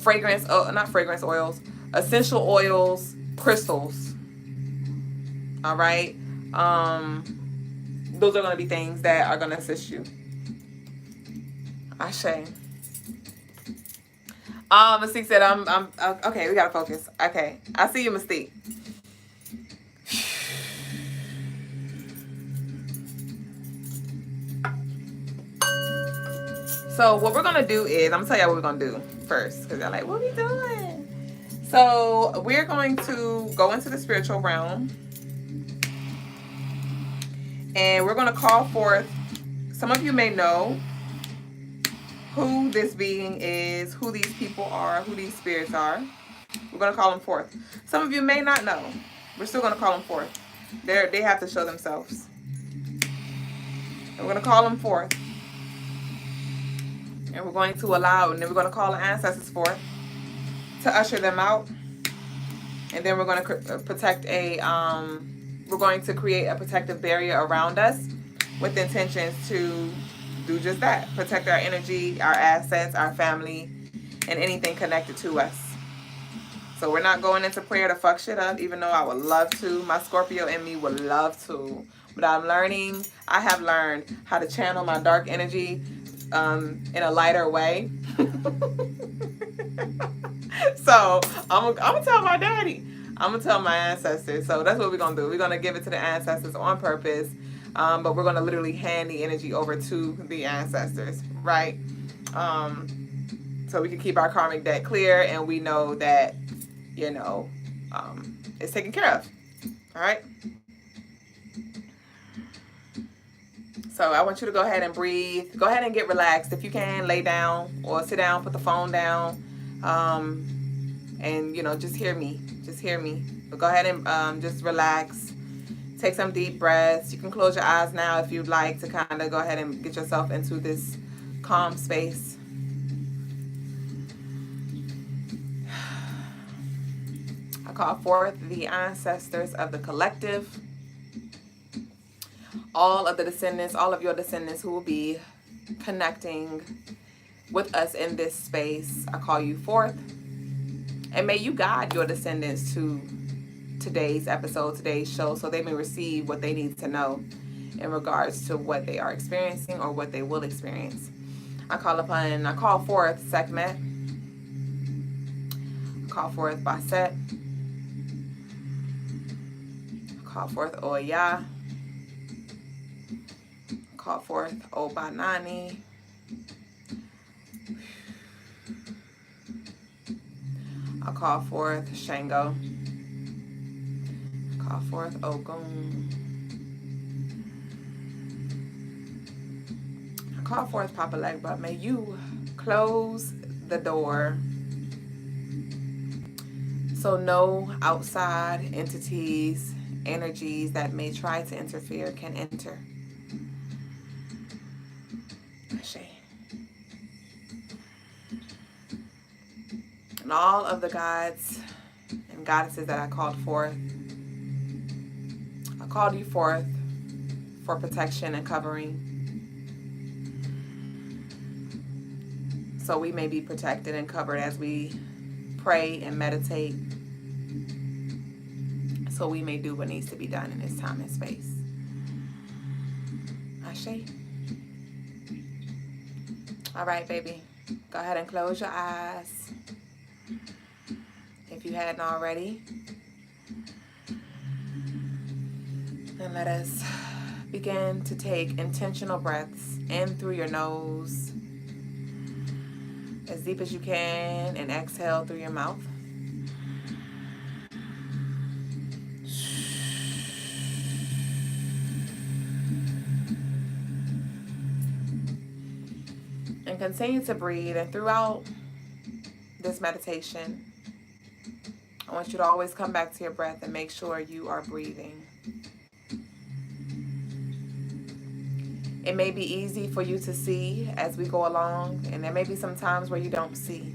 not fragrance oils, essential oils, crystals. All right. Those are going to be things that are going to assist you. Ashe. Mystique said, I'm okay. We gotta focus. Okay, I see you, Mystique. So what we're gonna do is, I'm gonna tell y'all what we're gonna do first, because y'all like, what are we doing? So we're going to go into the spiritual realm, and we're gonna call forth. Some of you may know who this being is, who these people are, who these spirits are. We're going to call them forth. Some of you may not know. We're still going to call them forth. They have to show themselves. And we're going to call them forth. And we're going to allow, and then we're going to call the ancestors forth to usher them out. And then we're going to we're going to create a protective barrier around us with intentions to do just that. Protect our energy, our assets, our family, and anything connected to us. So we're not going into prayer to fuck shit up, even though I would love to. My Scorpio in me would love to. But I have learned how to channel my dark energy in a lighter way. So I'm gonna tell my daddy. I'm gonna tell my ancestors. So that's what we're gonna do. We're gonna give it to the ancestors on purpose. But we're going to literally hand the energy over to the ancestors, right? So we can keep our karmic debt clear, and we know that, it's taken care of, all right? So I want you to go ahead and breathe. Go ahead and get relaxed. If you can, lay down or sit down, put the phone down, and, just hear me. Just hear me. But go ahead and just relax. Take some deep breaths. You can close your eyes now if you'd like to kind of go ahead and get yourself into this calm space. I call forth the ancestors of the collective. All of the descendants, all of your descendants who will be connecting with us in this space. I call you forth. And may you guide your descendants to today's episode, today's show, so they may receive what they need to know in regards to what they are experiencing or what they will experience. I call forth Sekhmet. I call forth Basset. Call forth Oya. Call forth Obanani. I call forth Shango. Call forth Ogun. I call forth Papalegba. May you close the door so no outside entities, energies that may try to interfere can enter. And all of the gods and goddesses that I called forth, I called you forth for protection and covering, so we may be protected and covered as we pray and meditate, so we may do what needs to be done in this time and space. Ashe. All right, baby. Go ahead and close your eyes if you hadn't already. And let us begin to take intentional breaths in through your nose, as deep as you can, and exhale through your mouth. And continue to breathe. And throughout this meditation, I want you to always come back to your breath and make sure you are breathing. It may be easy for you to see as we go along, and there may be some times where you don't see.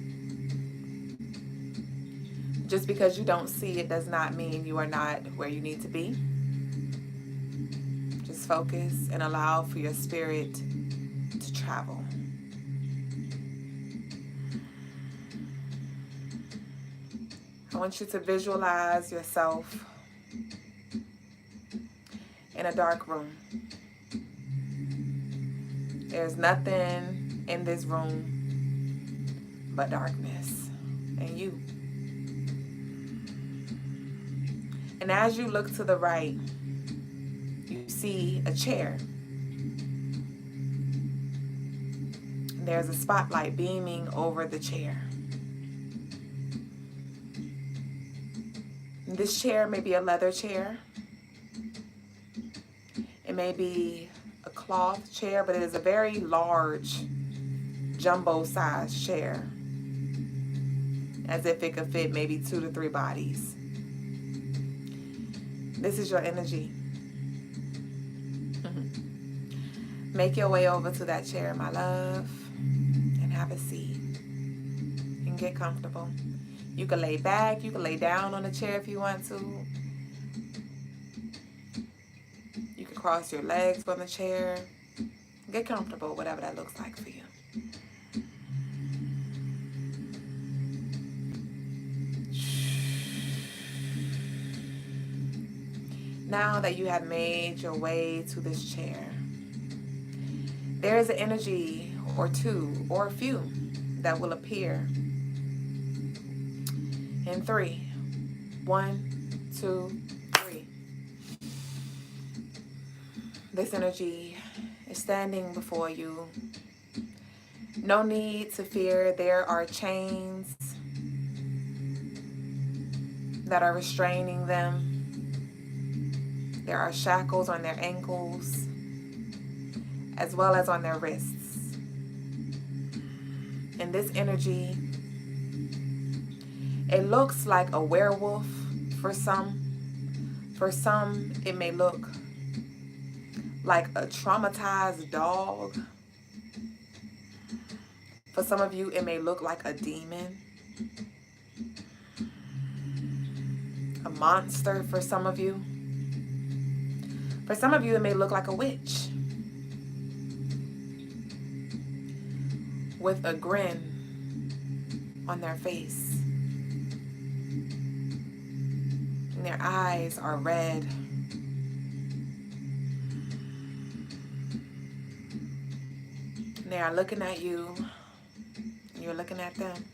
Just because you don't see, it does not mean you are not where you need to be. Just focus and allow for your spirit to travel. I want you to visualize yourself in a dark room. There's nothing in this room but darkness and you. And as you look to the right, you see a chair. There's a spotlight beaming over the chair. This chair may be a leather chair. It may be a cloth chair, but it is a very large, jumbo-sized chair, as if it could fit maybe 2 to 3 bodies. This is your energy. Make your way over to that chair, my love, and have a seat. And get comfortable. You can lay back, you can lay down on the chair if you want to. You can cross your legs on the chair. Get comfortable, whatever that looks like for you. Now that you have made your way to this chair, there is an energy or two or a few that will appear in 3. 1, 2, 3. This energy is standing before you. No need to fear. There are chains that are restraining them. There are shackles on their ankles as well as on their wrists. And this energy, it looks like a werewolf for some. For some, it may look like a traumatized dog. For some of you, it may look like a demon. A monster for some of you. For some of you, it may look like a witch with a grin on their face. And their eyes are red. And they are looking at you, and you're looking at them.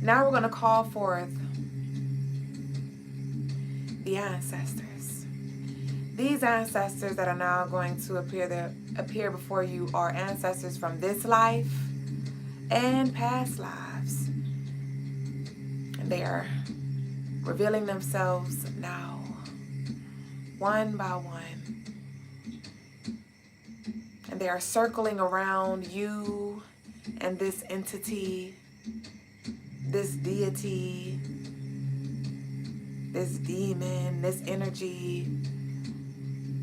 Now we're going to call forth the ancestors. These ancestors that are now going to appear before you are ancestors from this life and past lives. And they are revealing themselves now, one by one. And they are circling around you and this entity, this deity, this demon, this energy.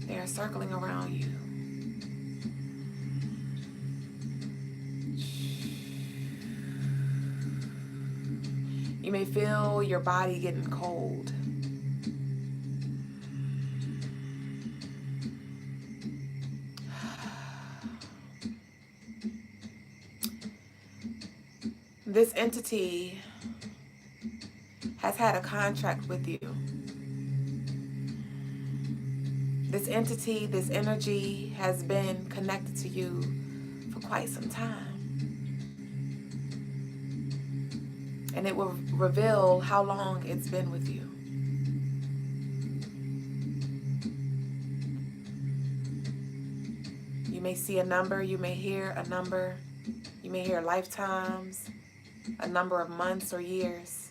They are circling around you. You may feel your body getting cold. This entity has had a contract with you. This entity, this energy has been connected to you for quite some time. And it will reveal how long it's been with you. You may see a number, you may hear a number, you may hear lifetimes, a number of months or years.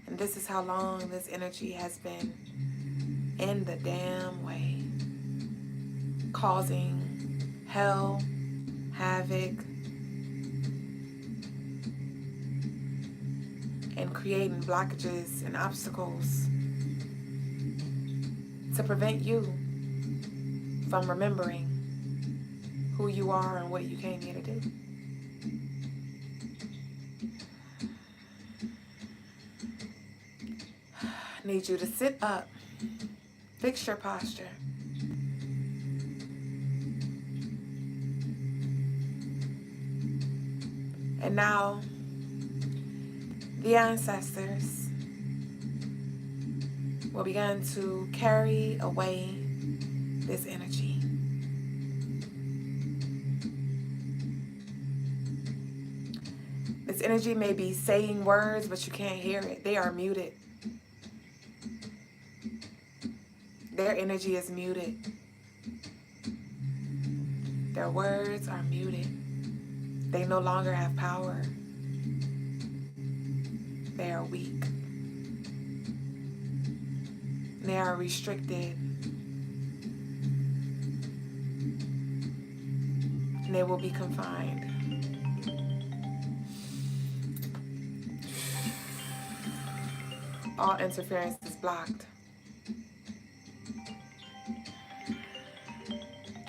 And this is how long this energy has been in the damn way, causing hell, havoc, and creating blockages and obstacles to prevent you from remembering who you are and what you came here to do. I need you to sit up, fix your posture. And now, the ancestors will begin to carry away this energy. This energy may be saying words, but you can't hear it. They are muted. Their energy is muted. Their words are muted. They no longer have power. They are weak. They are restricted. And they will be confined. All interference is blocked.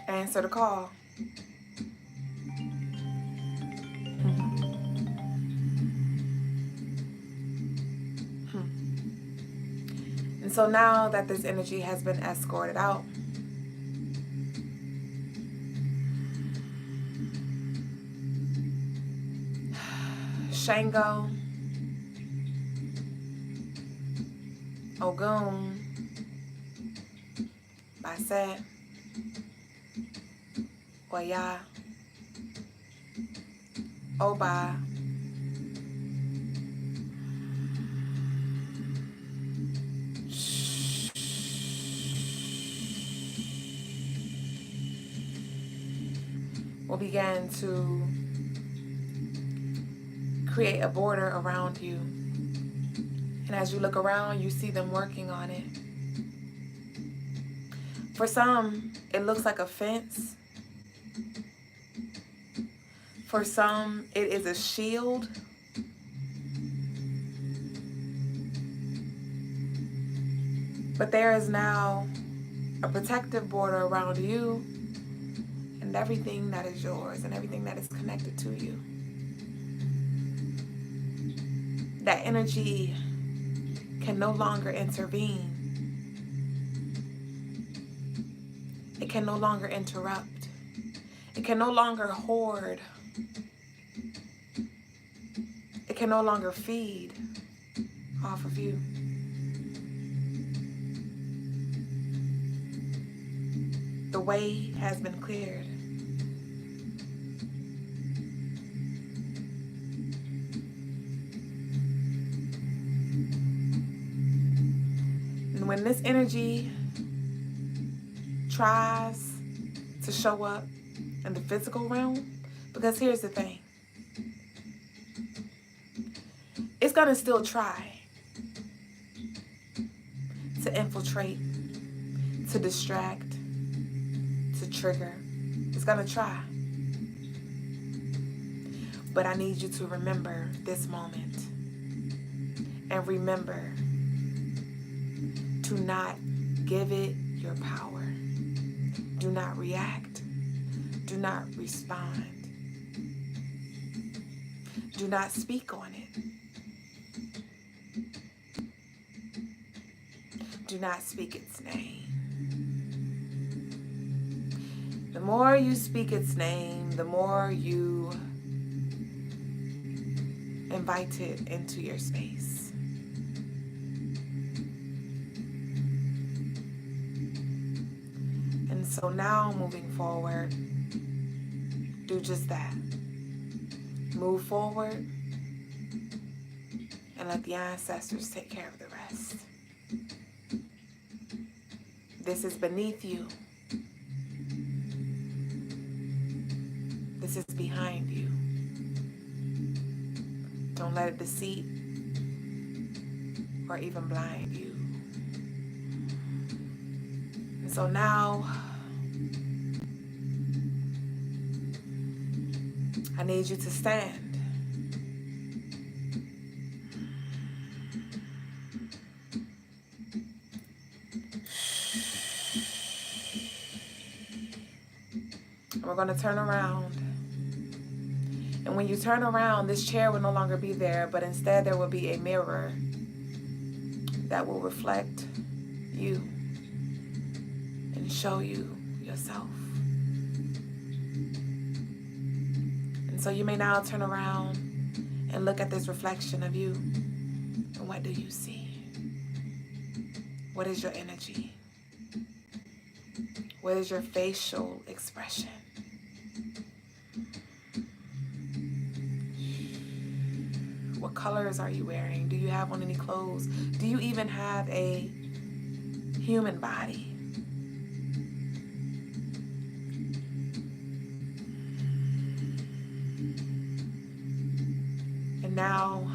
Answer the call. And so now that this energy has been escorted out, Shango, Ogun, Baset, Oya, Oba, will begin to create a border around you. And as you look around, you see them working on it. For some, it looks like a fence. For some, it is a shield. But there is now a protective border around you and everything that is yours and everything that is connected to you. That energy can no longer intervene. It can no longer interrupt. It can no longer hoard. It can no longer feed off of you. The way has been cleared. when this energy tries to show up in the physical realm, because here's the thing, it's going to still try to infiltrate, to distract, to trigger. It's going to try. But I need you to remember this moment, and remember to not give it your power. Do not react. Do not respond. Do not speak on it. Do not speak its name. The more you speak its name, the more you invite it into your space. And so now, moving forward, do just that. Move forward and let the ancestors take care of the rest. This is beneath you. This is behind you. Don't let it deceive or even blind you. And so now, I need you to stand. We're going to turn around. And when you turn around, this chair will no longer be there, but instead there will be a mirror that will reflect you and show you yourself. And so you may now turn around and look at this reflection of you. And what do you see? What is your energy? What is your facial expression? What colors are you wearing? Do you have on any clothes? Do you even have a human body? And now,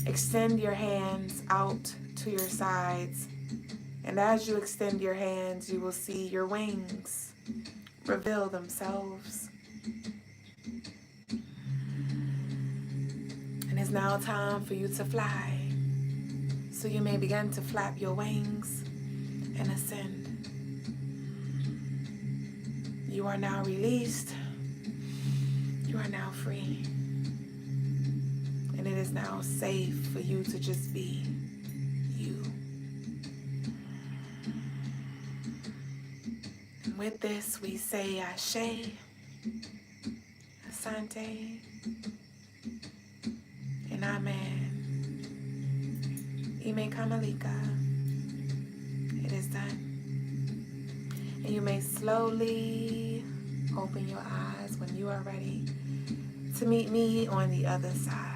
extend your hands out to your sides. And as you extend your hands, you will see your wings reveal themselves. And it's now time for you to fly. So you may begin to flap your wings and ascend. You are now released. You are now free. And it is now safe for you to just be you. And with this, we say Ashe, Asante, and Amen. Ime Kamalika. It is done. And you may slowly open your eyes when you are ready to meet me on the other side.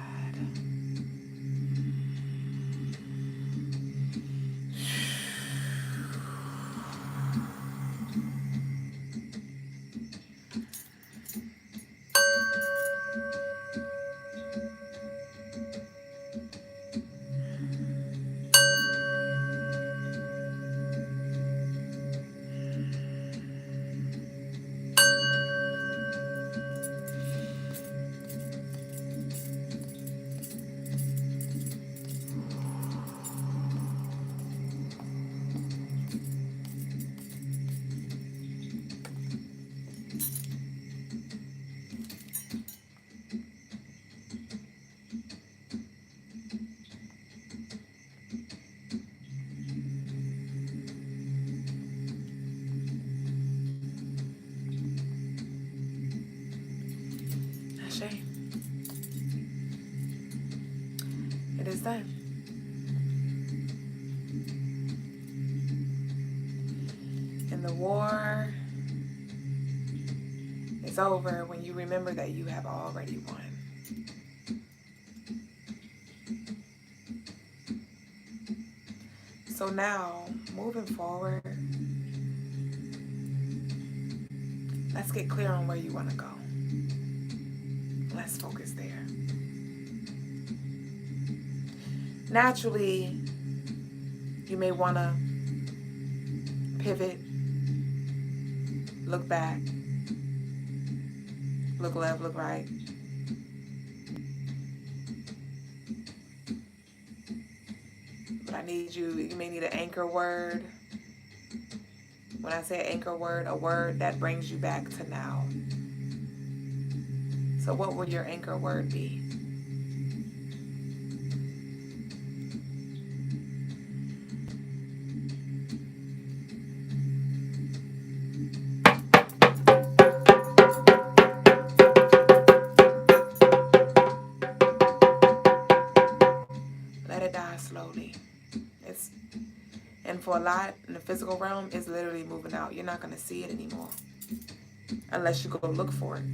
It is done. And the war is over when you remember that you have already won. So now, moving forward, let's get clear on where you want to go. Let's focus there. Naturally, you may want to pivot, look back, look left, look right. But I need you may need an anchor word. When I say anchor word, a word that brings you back to now. So what will your anchor word be? Let it die slowly. And for a lot in the physical realm, it's literally moving out. You're not going to see it anymore unless you go look for it.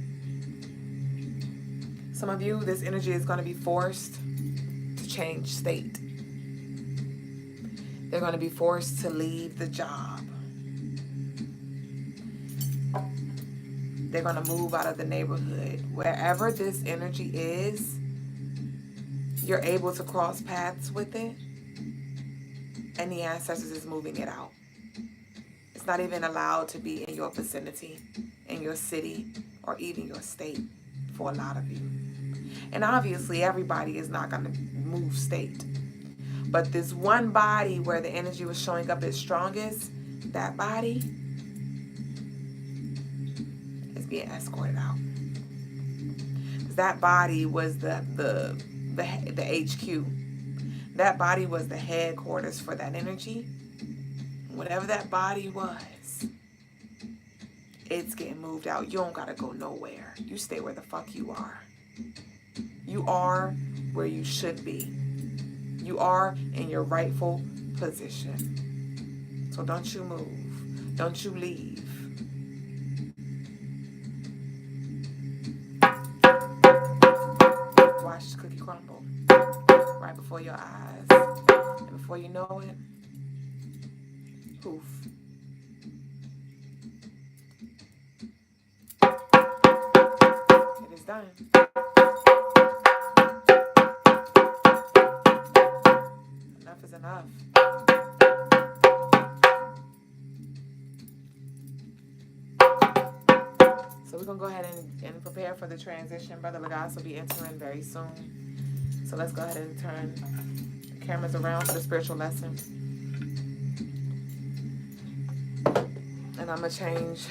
Some of you, this energy is going to be forced to change state. They're going to be forced to leave the job. They're going to move out of the neighborhood. Wherever this energy is, you're able to cross paths with it, and the ancestors is moving it out. It's not even allowed to be in your vicinity, in your city, or even your state for a lot of you. And obviously, everybody is not going to move state. But this one body where the energy was showing up its strongest, that body is being escorted out. Because that body was the HQ. That body was the headquarters for that energy. Whatever that body was, it's getting moved out. You don't gotta go nowhere. You stay where the fuck you are. You are where you should be. You are in your rightful position. So don't you move. Don't you leave. Watch the cookie crumble right before your eyes. And before you know it, poof. It is done. Enough is enough. So we're going to go ahead and prepare for the transition. Brother Logas will be entering very soon. So let's go ahead and turn the cameras around for the spiritual lesson. And I'm going to change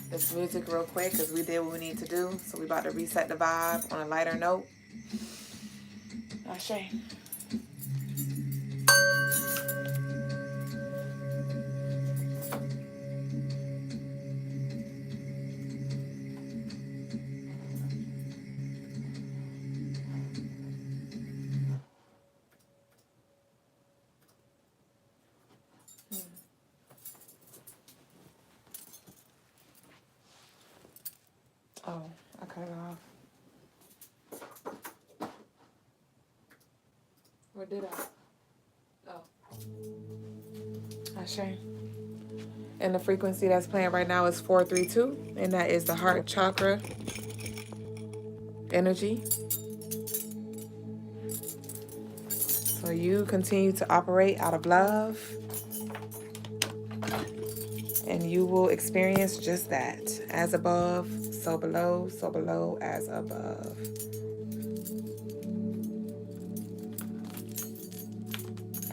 this music real quick because we did what we need to do. So we're about to reset the vibe on a lighter note. Ashe. Oh, I cut it off. Or did I? Oh. Ashe. And the frequency that's playing right now is 432, and that is the heart chakra energy. So you continue to operate out of love, and you will experience just that. As above, so below, as above.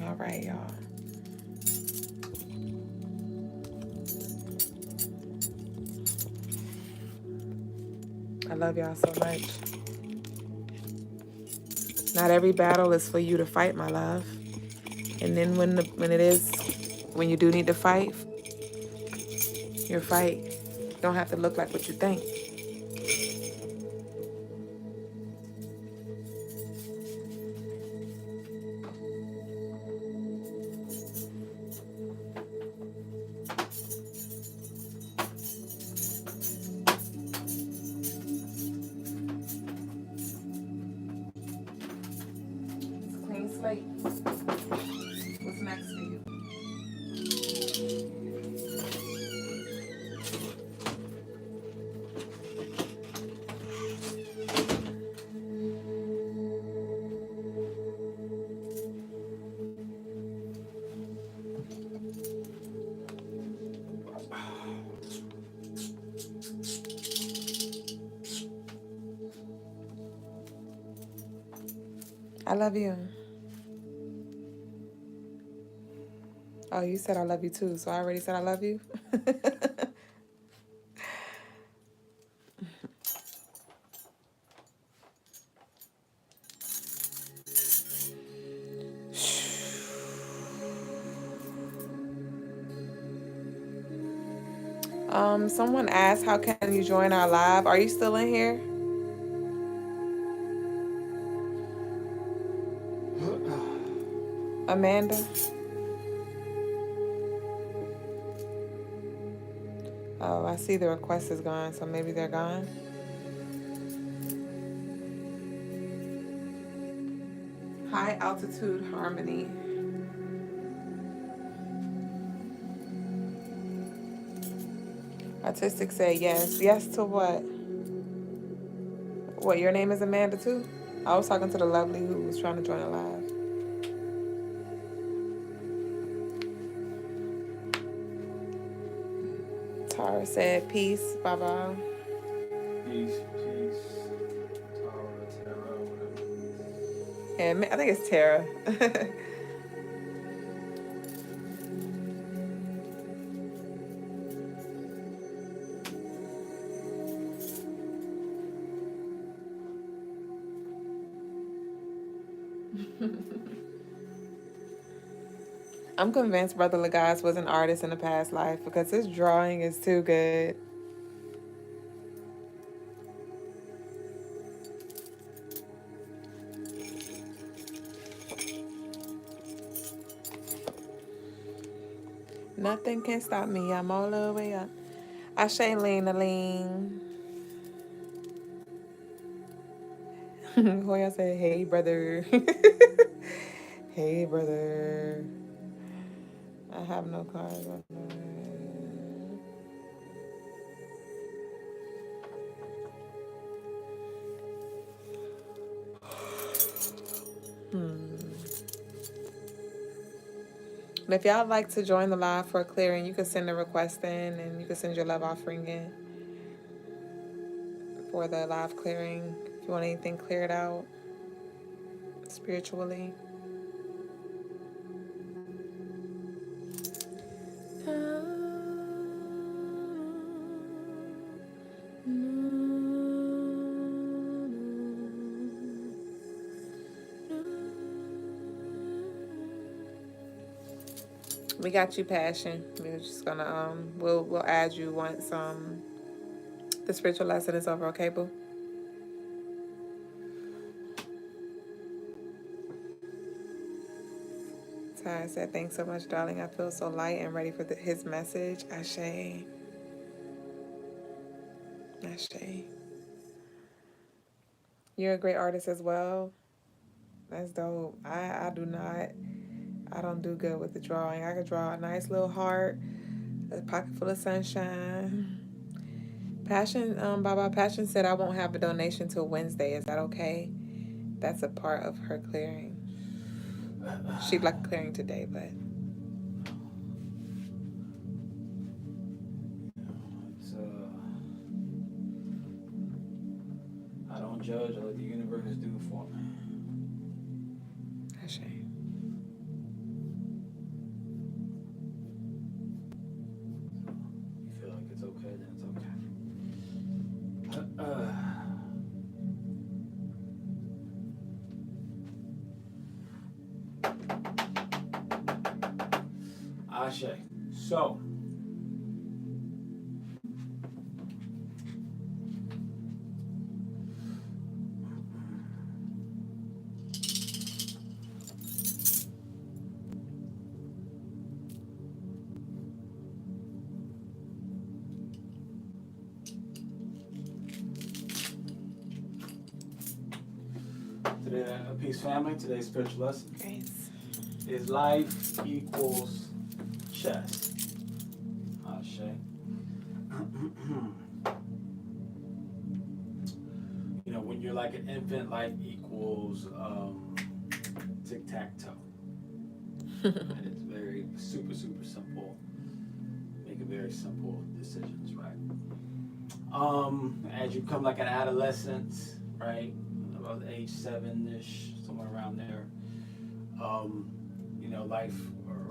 All right, y'all. I love y'all so much. Not every battle is for you to fight, my love. And then when you do need to fight, your fight don't have to look like what you think. It's a clean slate. I love you. Oh, you said I love you too, so I already said I love you? Someone asked, how can you join our live? Are you still in here? Amanda? Oh, I see the request is gone, so maybe they're gone. High altitude harmony. Artistic said yes. Yes to what? What, your name is Amanda too? I was talking to the lovely who was trying to join a live. Tara said peace. Bye bye. Peace. Tara, whatever. And I think it's Tara. I'm convinced Brother Logas was an artist in a past life because his drawing is too good. Nothing can stop me. I'm all the way up. Ashe Lean. Hoya said, hey, brother. Hey, brother. I have no cards. And if y'all like to join the live for a clearing, you can send a request in and you can send your love offering in for the live clearing. If you want anything cleared out spiritually. We got you, Passion. We're just gonna we'll add you once the spiritual lesson is over, okay, boo? Ty said, thanks so much, darling. I feel so light and ready for his message. Ashe. Ashe. You're a great artist as well. That's dope. I don't do good with the drawing. I could draw a nice little heart, a pocket full of sunshine. Passion, Baba Passion said I won't have a donation till Wednesday. Is that okay? That's a part of her clearing. She'd like a clearing today, but It's I don't judge. I let the universe do it for me. Ashe. You feel like it's okay, then it's okay. Ashe. So, today, peace family, today's spiritual lesson is life equals chess. Ashe. You know, when you're like an infant, life equals tic-tac-toe. And it's very super simple. Make very simple decisions, right? As you become like an adolescent, right? About age 7-ish, somewhere around around there. You know, life,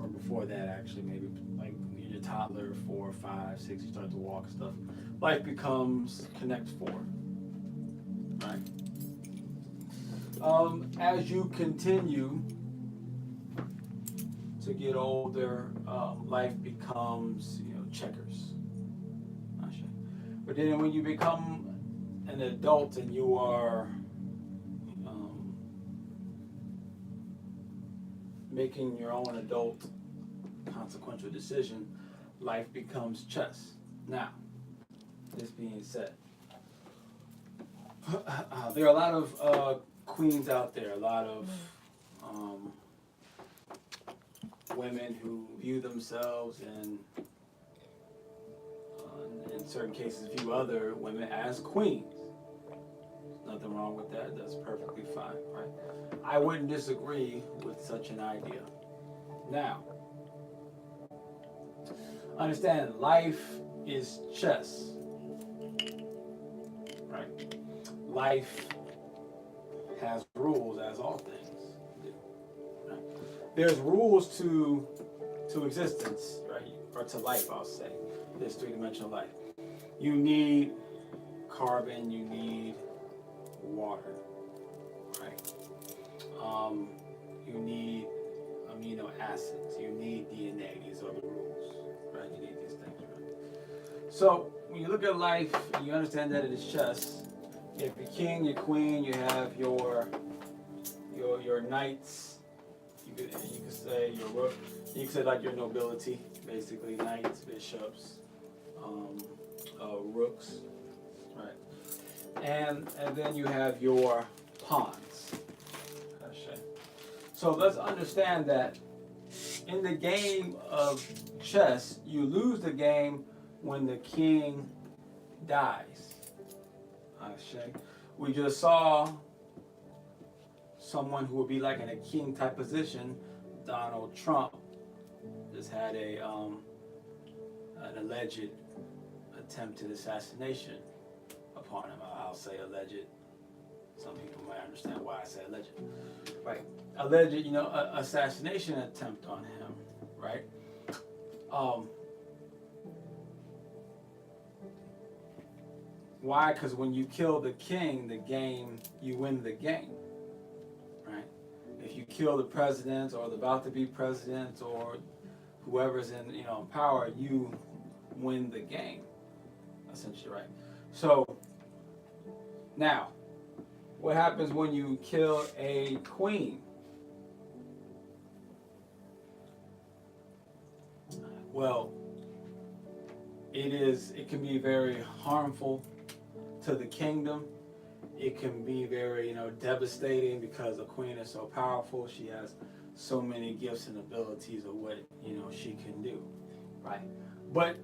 or before that actually, maybe like you're a toddler, 4, 5, 6, you start to walk and stuff. Life becomes Connect 4, right? As you continue to get older, life becomes, you know, checkers. But then when you become an adult and you are making your own adult consequential decision, life becomes chess. Now, this being said, there are a lot of queens out there, a lot of women who view themselves and in certain cases view other women as queens. There's nothing wrong with that. That's perfectly fine, right? I wouldn't disagree with such an idea. Now, understand life is chess, right? Life has rules, as all things do, right? There's rules to existence, right? Or to life, I'll say. This three-dimensional life. You need carbon, you need water, right? You need amino acids, you need DNA, these are the rules, right? You need these things, right? So when you look at life, you understand that it is chess. You have your king, your queen, you have your knights, you could say your rook, you could say like your nobility, basically knights, bishops, rooks, right? And then you have your pawns. So let's understand that in the game of chess, you lose the game when the king dies. We just saw someone who would be like in a king type position. Donald Trump just had an alleged attempted assassination upon him. I'll say alleged. Some people might understand why I say alleged. Right. Alleged, assassination attempt on him, right? Why? Because when you kill the king, you win the game, right? If you kill the president or the about to be president or whoever's in power, you win the game, essentially, right? So now, what happens when you kill a queen? Well, it can be very harmful to the kingdom. It can be very, devastating because a queen is so powerful. She has so many gifts and abilities of what, she can do, right? But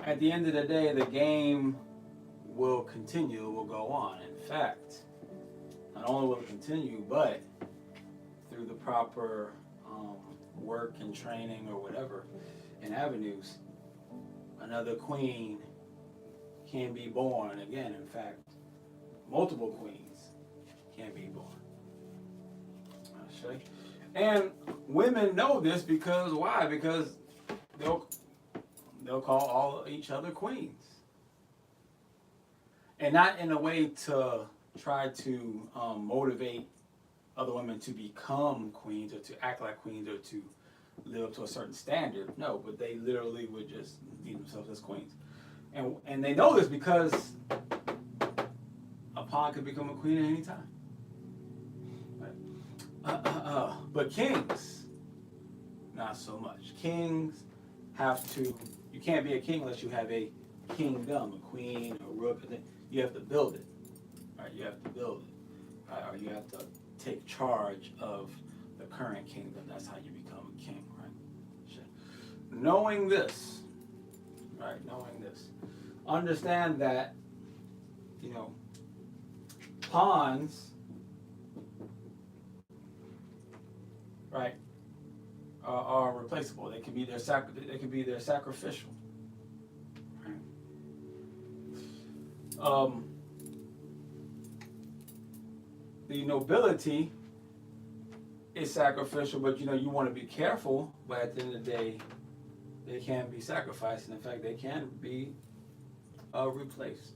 at the end of the day, the game will continue, will go on. In fact, not only will it continue, but through the proper work and training or whatever and avenues, another queen can be born again. In fact, multiple queens can be born. And women know this because why? Because they'll call each other queens, and not in a way to try to motivate other women to become queens or to act like queens or to live up to a certain standard. No, but they literally would just view themselves as queens, and they know this because a pawn could become a queen at any time. Right? But kings, not so much. Kings you can't be a king unless you have a kingdom, a queen, a rook. You have to build it, right? You have to build it, right? Or you have to take charge of the current kingdom. That's how you become a king, right? Knowing this, right? Knowing this, understand that, pawns, right, are replaceable. They can be their sacrificial. Right? The nobility, it's sacrificial, but you want to be careful. But at the end of the day, they can be sacrificed, and in fact, they can be replaced.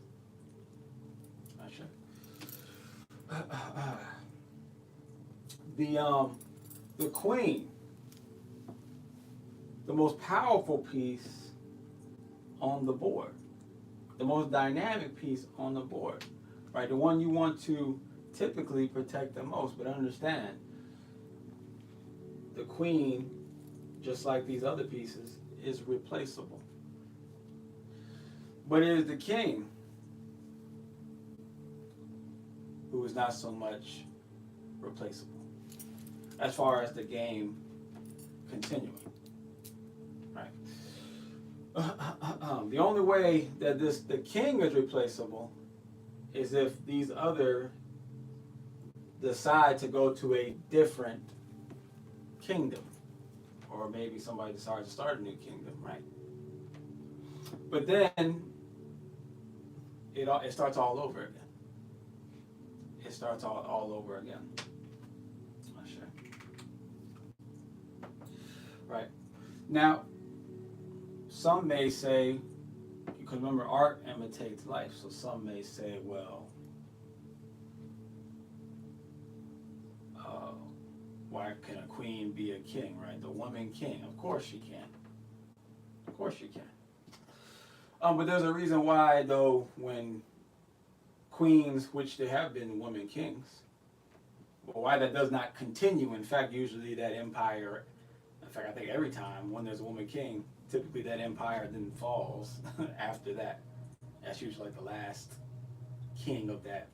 Not sure. The queen, the most powerful piece on the board, the most dynamic piece on the board, right? The one you want to typically protect the most. But understand, the queen, just like these other pieces, is replaceable. But it is the king who is not so much replaceable as far as the game continuing, right? The only way that the king is replaceable is if these other decide to go to a different kingdom, or maybe somebody decides to start a new kingdom, right? But then it starts all over again. It starts all over again. Not sure. Right. Now, some may say, because remember, art imitates life, so some may say, well, why can a queen be a king, right? The woman king. Of course she can. Of course she can. But there's a reason why, though, when queens, which there have been women kings, but why that does not continue. In fact, usually that empire, in fact, I think every time when there's a woman king, typically that empire then falls after that. That's usually like the last king of that,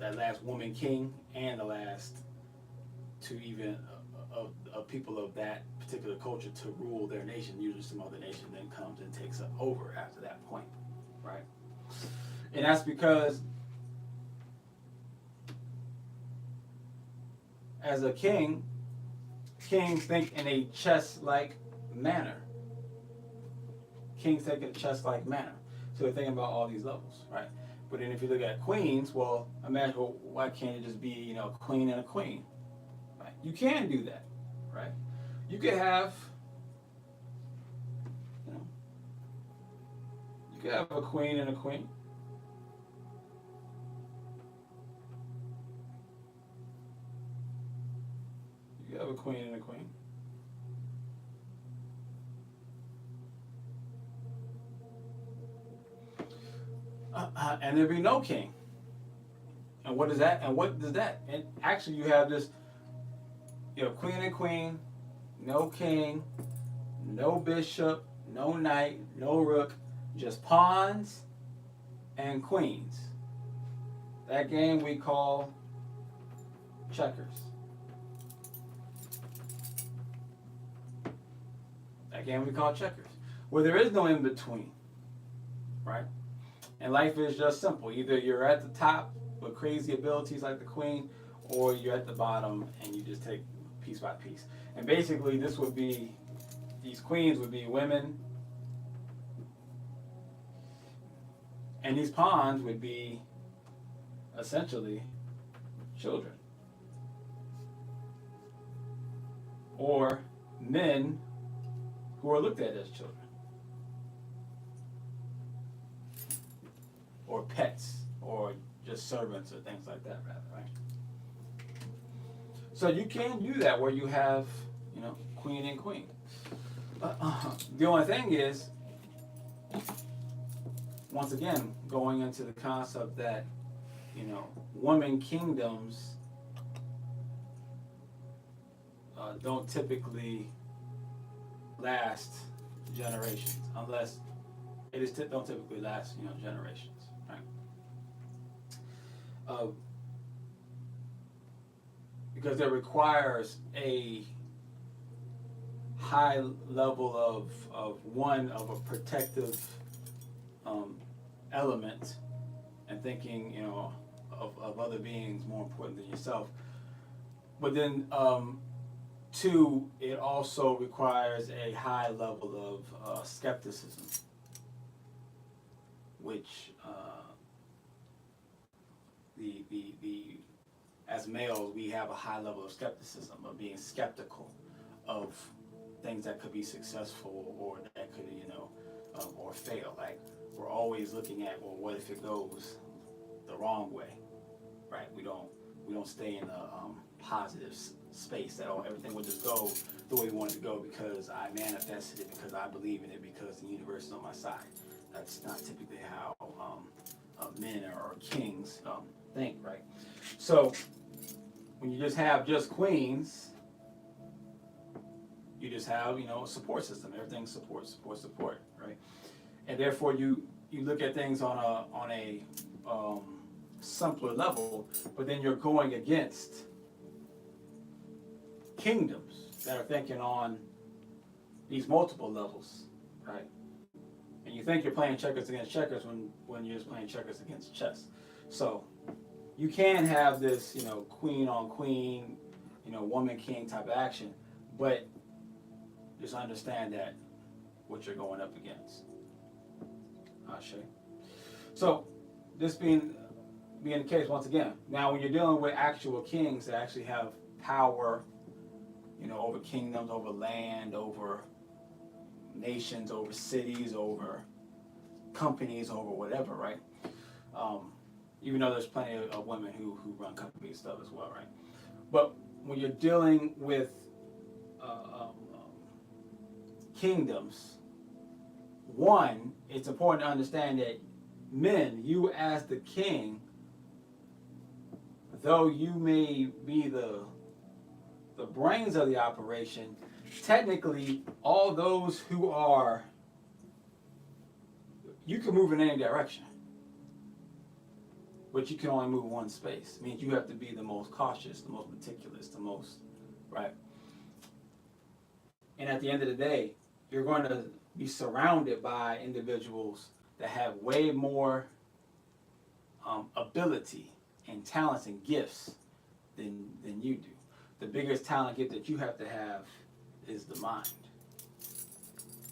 that last woman king, and the last to even of people of that particular culture to rule their nation. Usually some other nation then comes and takes it over after that point, right? And that's because as a king, kings think in a chess-like manner. Kings think in a chess-like manner. So they're thinking about all these levels, right? But then if you look at queens, well, imagine, well, why can't it just be, a queen and a queen? Right? You can do that, right? You could have, you could have a queen and a queen. You have a queen and a queen. And there'd be no king. And what is that? And what does that? And actually, you have this, queen and queen, no king, no bishop, no knight, no rook, just pawns and queens. That game we call checkers. That game we call checkers, where there is no in between, right? And life is just simple. Either you're at the top with crazy abilities like the queen, or you're at the bottom and you just take piece by piece. And basically, this would be, these queens would be women, and these pawns would be essentially children, or men who are looked at as children, or pets, or just servants, or things like that, rather, right? So you can do that where you have, queen and queen. The only thing is, once again, going into the concept that, woman kingdoms don't typically last generations, unless don't typically last, generations, right? Because it requires a high level of a protective element, and thinking, of other beings more important than yourself. But then, two, it also requires a high level of skepticism, which as males, we have a high level of skepticism, of being skeptical of things that could be successful or that could, or fail. Like, we're always looking at, well, what if it goes the wrong way, right? We don't stay in a positive space that everything will just go the way we want it to go because I manifested it, because I believe in it, because the universe is on my side. That's not typically how men or kings think, right? So when you just have just queens, you just have, a support system. Everything's support, right? And therefore you look at things on a simpler level, but then you're going against kingdoms that are thinking on these multiple levels, right? And you think you're playing checkers against checkers when you're just playing checkers against chess. So you can have this, queen on queen, woman king type of action, but just understand that what you're going up against. Ashe. So this being the case, once again, now when you're dealing with actual kings that actually have power, over kingdoms, over land, over nations, over cities, over companies, over whatever, right? Even though there's plenty of women who run companies and stuff as well, right? But when you're dealing with kingdoms, one, it's important to understand that men, you as the king, though you may be the brains of the operation, technically all those who are, you can move in any direction, but you can only move one space. It means you have to be the most cautious, the most meticulous, the most, right? And at the end of the day, you're going to be surrounded by individuals that have way more ability and talents and gifts than you do. The biggest talent gift that you have to have is the mind.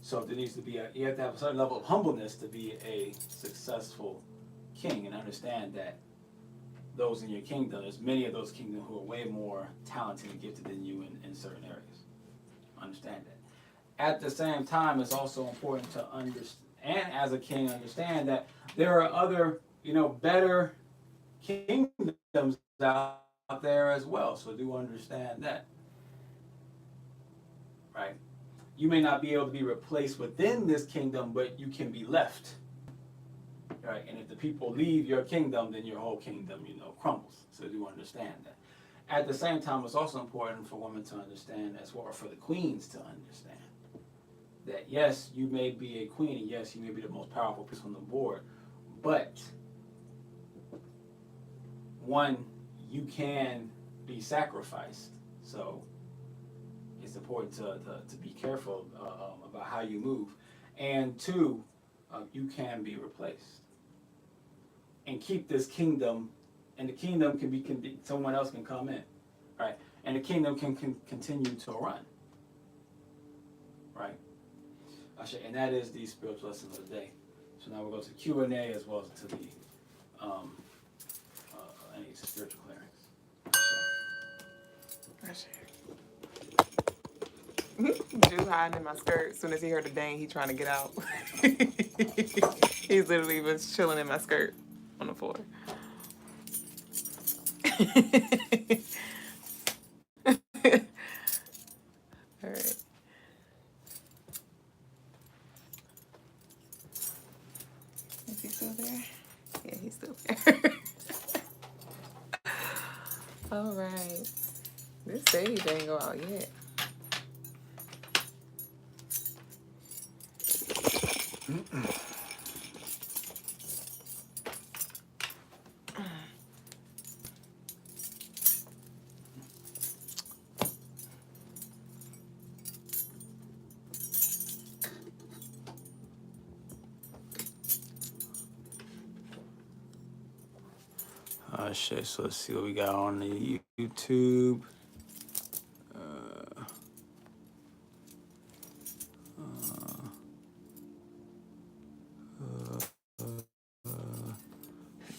So there needs to be you have to have a certain level of humbleness to be a successful king, and understand that those in your kingdom, there's many of those kingdoms who are way more talented and gifted than you in certain areas. Understand that. At the same time, it's also important to understand, and as a king, understand that there are other, better kingdoms out there as well. So do understand that, right? You may not be able to be replaced within this kingdom, but you can be left, right? And if the people leave your kingdom, then your whole kingdom, crumbles. So do understand that. At the same time, it's also important for women to understand, as well, or for the queens to understand, that yes, you may be a queen, and yes, you may be the most powerful person on the board, but one, you can be sacrificed. So it's important to be careful about how you move. And two, you can be replaced. And keep this kingdom, and the kingdom can be, someone else can come in, right? And the kingdom can continue to run, right? And that is the spiritual lesson of the day. So now we'll go to Q&A as well as to the any spiritual clearings. Jew hiding in my skirt. As soon as he heard the dang, he trying to get out. He's literally was chilling in my skirt on the floor. All right. Is he still there? Yeah, he's still there. All right. This sage ain't go out yet. Shit, so let's see what we got on the YouTube.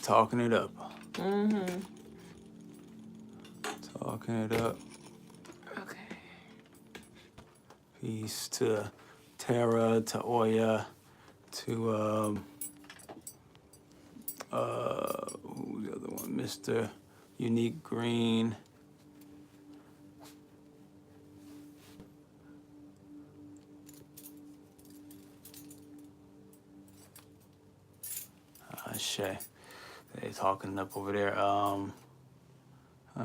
Talking it up. Mm-hmm. walking it up. Okay. Peace to Tara, to Oya, to who's the other one? Mr. Unique Green. Shay. They talking up over there.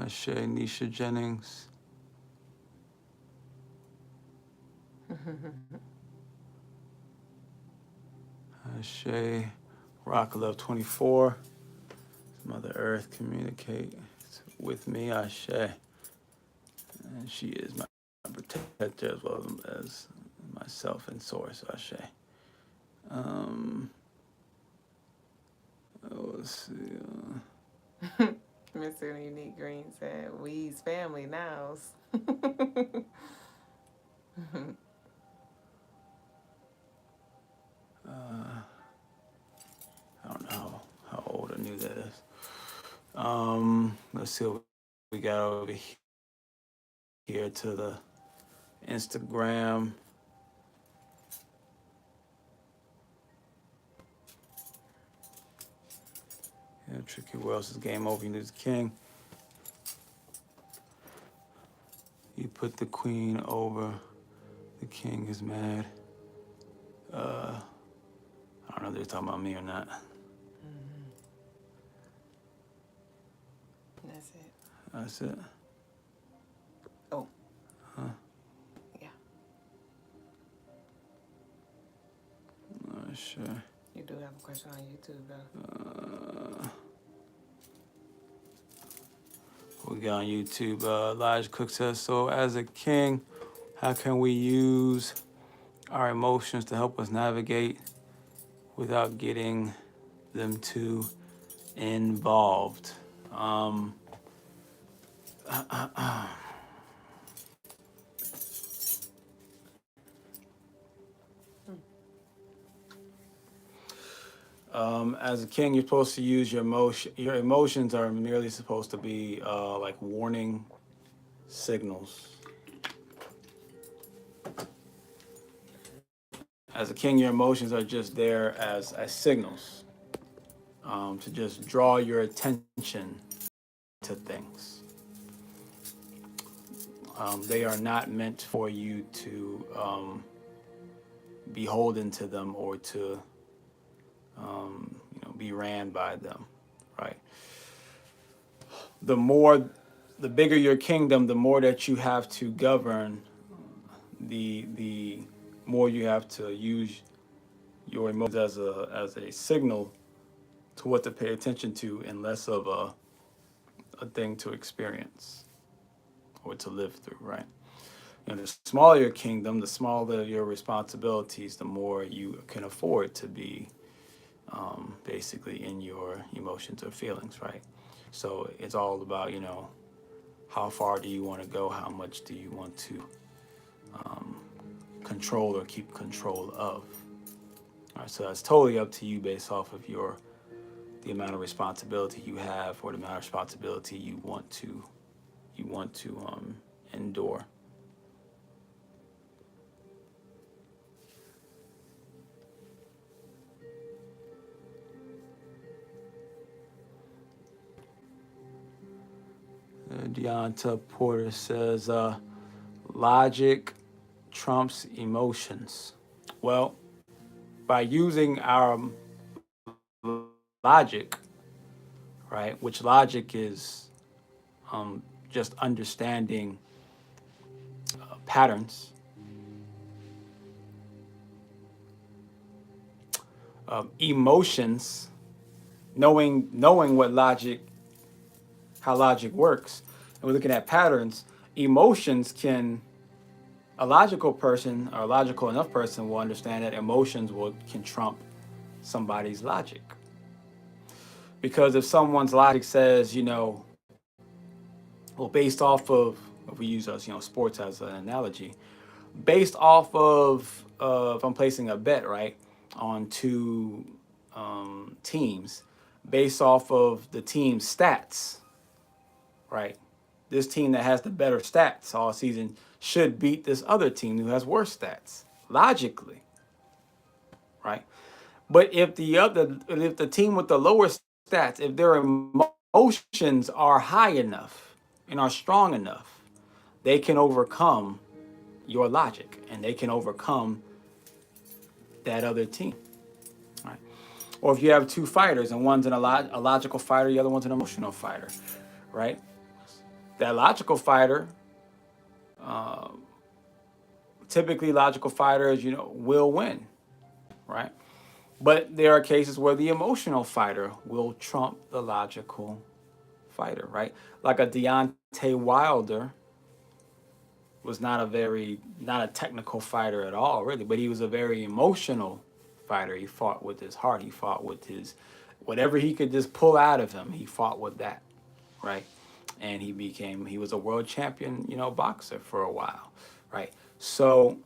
Shay, Nisha Jennings. Shay, Rock Love 24. Mother Earth communicate with me, Ashe. And she is my protector as well as myself and source, Ashe. Let's see. Mr. Unique Green said, "We's family now." I don't know how old or new that is. Let's see what we got over here to the Instagram. Yeah, Tricky Wells is game over. You lose the king. You put the queen over. The king is mad. I don't know if they're talking about me or not. That's it. That's it. Oh. Huh? Yeah. Sure. You do have a question on YouTube, though. We got on YouTube. Elijah Cook says, so as a king, how can we use our emotions to help us navigate without getting them too involved? As a king, you're supposed to use your emotion. Your emotions are merely supposed to be like warning signals. As a king, your emotions are just there as signals to just draw your attention to things. They are not meant for you to be beholden to them or to be ran by them, right? The bigger your kingdom, the more that you have to govern, the more you have to use your emotions as a signal to what to pay attention to, and less of a thing to experience or to live through, right? The smaller your kingdom, the smaller your responsibilities, the more you can afford to be basically in your emotions or feelings, right? So it's all about, how far do you want to go? How much do you want to control or keep control of? All right, so that's totally up to you based off of the amount of responsibility you have or the amount of responsibility you want to endure. Deonta Porter says, logic trumps emotions. Well, by using our logic, right, which logic is just understanding patterns, emotions, knowing how logic works, and we're looking at patterns. Emotions a logical person or a logical enough person will understand that emotions can trump somebody's logic. Because if someone's logic says, based off of, if we use sports as an analogy, based off of if I'm placing a bet, right, on two teams, based off of the team's stats, right, this team that has the better stats all season should beat this other team who has worse stats, logically, right? But if the team with the lower stats, if their emotions are high enough and are strong enough, they can overcome your logic and they can overcome that other team, right? Or if you have two fighters and one's a logical fighter, the other one's an emotional fighter, right? That logical fighter, typically logical fighters, will win, right? But there are cases where the emotional fighter will trump the logical fighter, right? Like a Deontay Wilder was not a technical fighter at all, really, but he was a very emotional fighter. He fought with his heart. He fought with his, whatever he could just pull out of him, he fought with that, right? And he was a world champion, boxer for a while, right? So,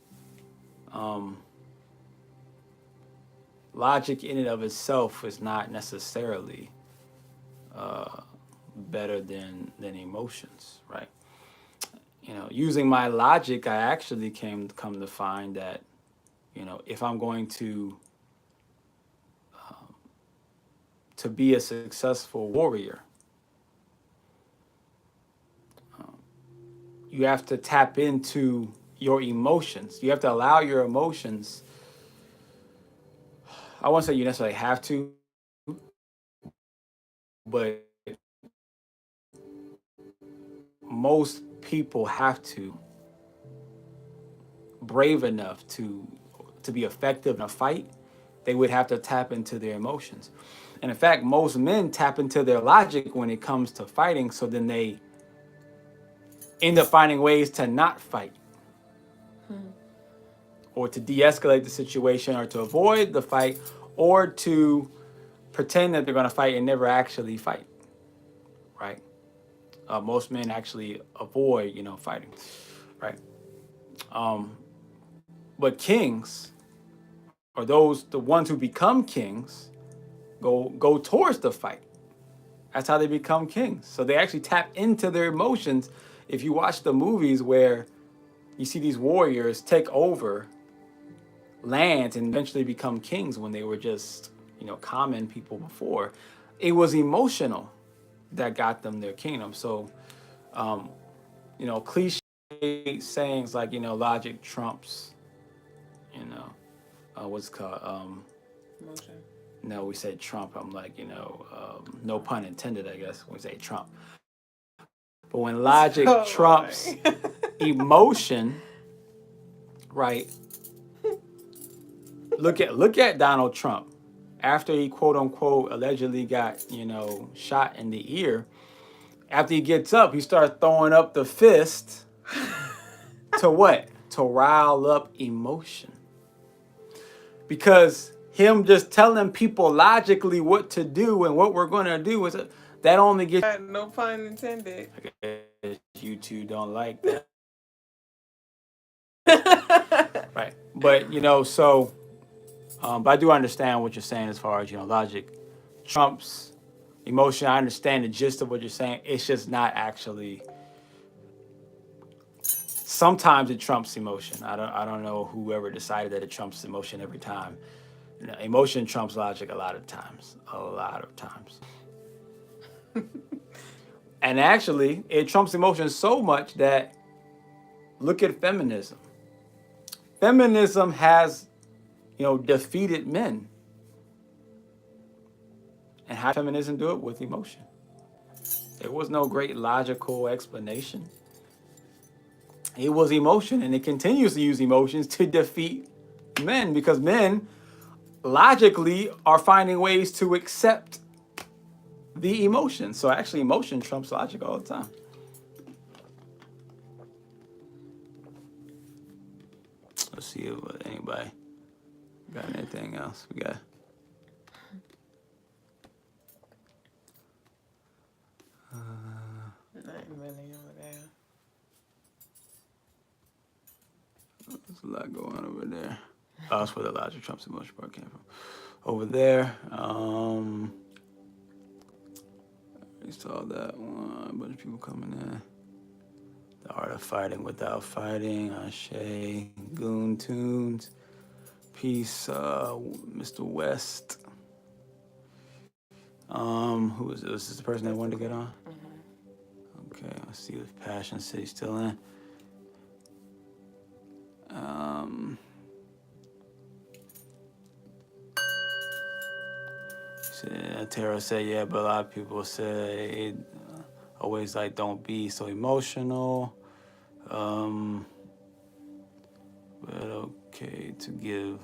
logic in and of itself is not necessarily better than emotions, right? Using my logic, I actually come to find that, if I'm going to be a successful warrior, you have to tap into your emotions. You have to allow your emotions. I won't say you necessarily have to, but most people have to brave enough to be effective in a fight. They would have to tap into their emotions. And in fact, most men tap into their logic when it comes to fighting, so then they end up finding ways to not fight or to de-escalate the situation or to avoid the fight or to pretend that they're going to fight and never actually fight, right? Most men actually avoid, fighting, right? But kings, or the ones who become kings, go towards the fight. That's how they become kings. So they actually tap into their emotions. If you watch the movies where you see these warriors take over lands and eventually become kings when they were just, common people before, it was emotional that got them their kingdom. So, cliche sayings like, logic trumps, what's it called? Emotion. No, we said Trump. I'm like, no pun intended, I guess, when we say Trump. But when logic trumps emotion, right? Look at Donald Trump. After he quote unquote allegedly got, shot in the ear, after he gets up, he starts throwing up the fist to what? To rile up emotion. Because him just telling people logically what to do and what we're going to do is that only gets. No pun intended. I guess you two don't like that. Right. But, so, but I do understand what you're saying as far as, logic trumps emotion. I understand the gist of what you're saying. It's just not actually. Sometimes it trumps emotion. I don't know whoever decided that it trumps emotion every time. Emotion trumps logic a lot of times. And actually, it trumps emotion so much that look at feminism. Feminism has, defeated men. And how did feminism do it? With emotion. There was no great logical explanation. It was emotion, and it continues to use emotions to defeat men because men logically are finding ways to accept the emotion. So actually, emotion trumps logic all the time. Let's see if anybody got anything else. We got. Nothing really over there. There's a lot going on over there. Oh, that's where the logic trumps emotion part came from. Over there, we saw that one. A bunch of people coming in. The Art of Fighting Without Fighting, Ashe, Goon Tunes, Peace, Mr. West. Who is this? Is this the person that wanted to get on? Okay, let's see if Passion City's still in. Tara said, yeah, but a lot of people say always like don't be so emotional. But okay to give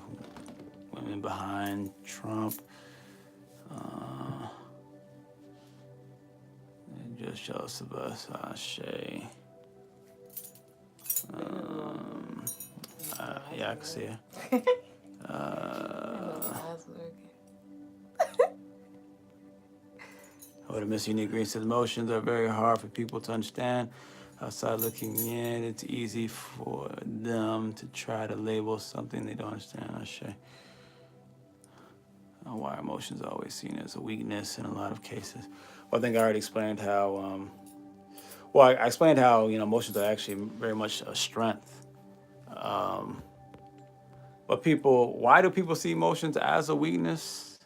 women behind Trump. Just jealous of us, Ashe. Yeah, I can see it. What a Miss Unique Green says, emotions are very hard for people to understand. Outside looking in, it's easy for them to try to label something they don't understand. Ashe. Why emotions are always seen as a weakness in a lot of cases. Well, I think I already explained how. I explained how emotions are actually very much a strength. But why do people see emotions as a weakness?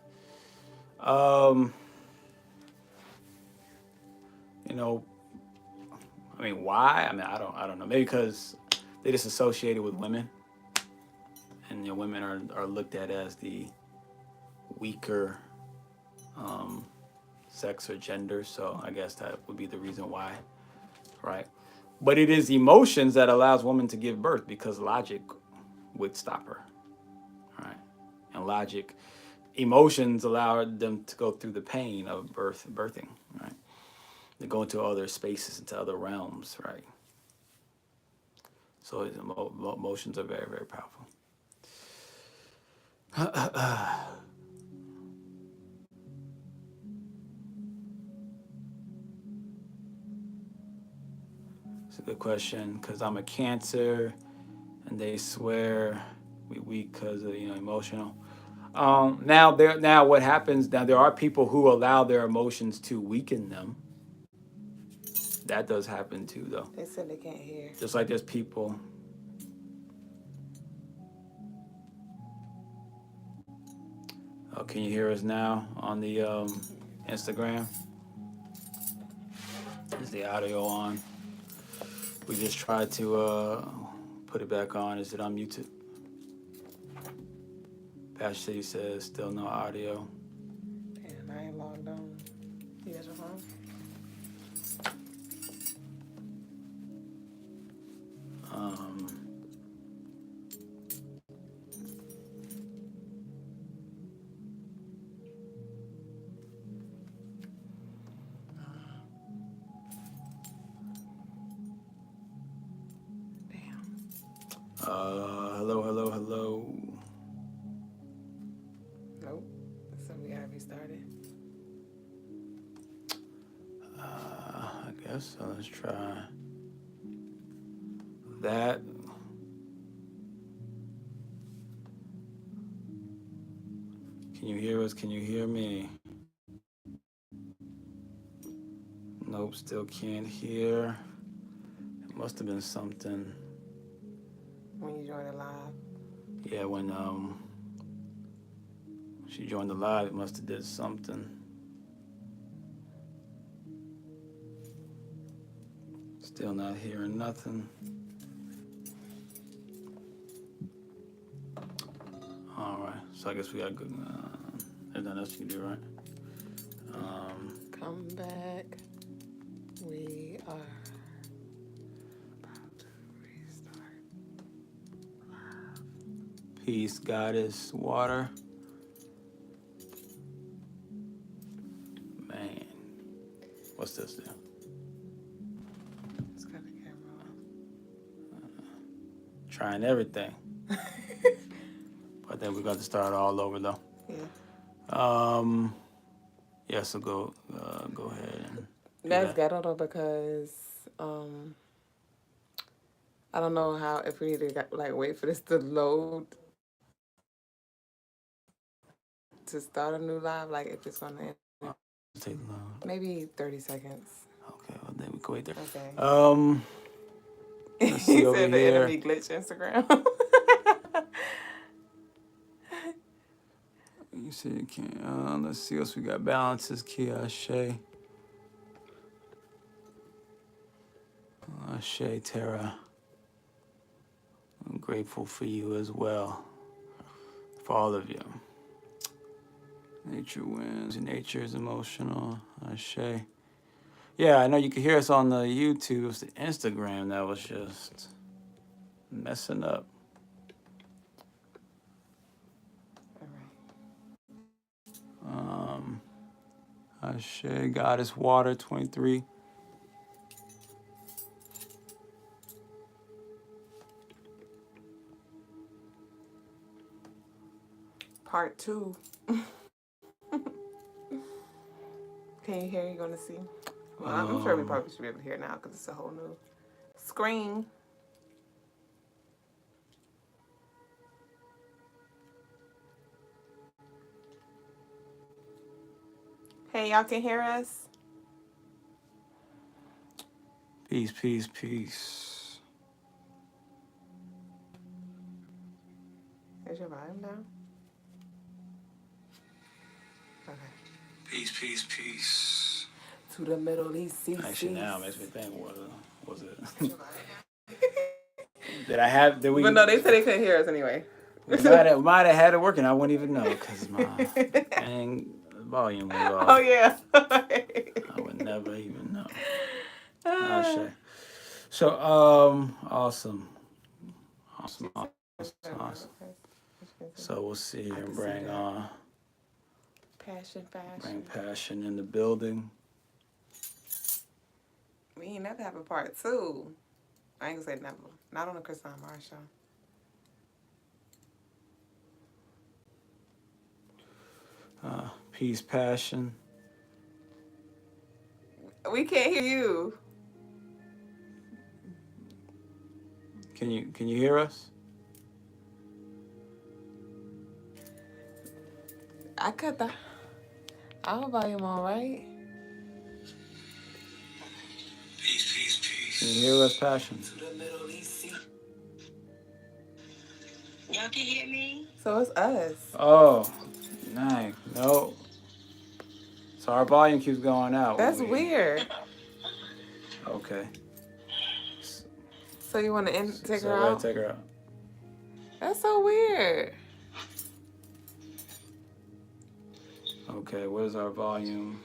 Why? I don't know. Maybe because they just associate it with women, and women are looked at as the weaker sex or gender. So I guess that would be the reason why, right? But it is emotions that allows women to give birth, because logic would stop her, right? And emotions allow them to go through the pain of birthing, right? They go into other spaces, into other realms, right? So emotions are very, very powerful. It's a good question, because I'm a Cancer, and they swear we weak because of emotional. Now what happens? Now there are people who allow their emotions to weaken them. That does happen too, though. They said they can't hear. Just like there's people. Oh, can you hear us now on the Instagram? Is the audio on? We just tried to put it back on. Is it unmuted? Passion City says still no audio. And I ain't logged on. You got your phone? Hello. Nope. So we gotta be started. I guess so. Let's try that. Can you hear us? Can you hear me? Nope, still can't hear. It must have been something. When you join the live? Yeah, when she joined the live, it must have did something. Still not hearing nothing. All right, so I guess we got good. There's nothing else you can do, right? Come back. We are about to restart live. Peace, Goddess, Water. Man, what's this do? It's got the camera on. Trying everything. But then we're going to start all over, though. Yeah. Yeah, so go ahead. And That's ghetto though, because I don't know how, if we need to wait for this to load to start a new live, if it's gonna end. Take long. Maybe 30 seconds. Okay, well then we can wait there. Okay. Let's He see over said the here. enemy glitch Instagram. You see, you can't. Let's see what else we got. Balances, Kia, Ashe. Ashe, Tara. I'm grateful for you as well. For all of you. Nature wins. Nature is emotional. Ashe. Yeah, I know you can hear us on the YouTube. It's the Instagram that was just messing up. Ashe, Goddess Water 23. Part 2. Can you hear? You're gonna see. Well, I'm sure we probably should be able to hear it now because it's a whole new screen. Hey, y'all can hear us? Peace, peace, peace. Is your volume down? Okay. Peace, peace, peace. To the Middle East. Actually, now it makes me think, was it? Did we? But no, they said they couldn't hear us anyway. We might have had it working. I wouldn't even know because my volume was off. Oh, yeah. I would never even know. Sure. So, awesome. So we'll see and bring passion. Bring passion in the building. We ain't never have a part 2. I ain't gonna say never. Not on the Crystalinemarsshow. Peace, passion. We can't hear you. Can you hear us? I cut our volume on, right? Peace. Can you hear us, passion? Y'all can hear me? So it's us. Oh, nice. No. So our volume keeps going out. That's weird. Okay. So you want to take her out? Take her out. That's so weird. Okay, where's our volume?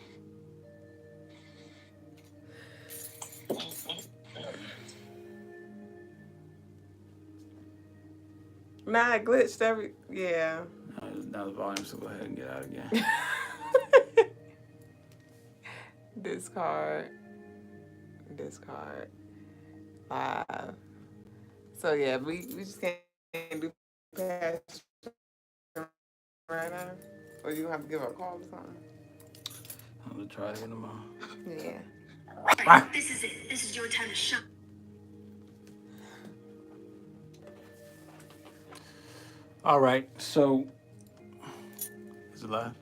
Nah, it glitched yeah. Now the volume, so go ahead and get out again. Discard. Live. So yeah, we just can't do passion right now. Or you gonna have to give her a call or something. I'm gonna try it again tomorrow. Yeah. Right, this is it. This is your time to shine. All right, so is it live?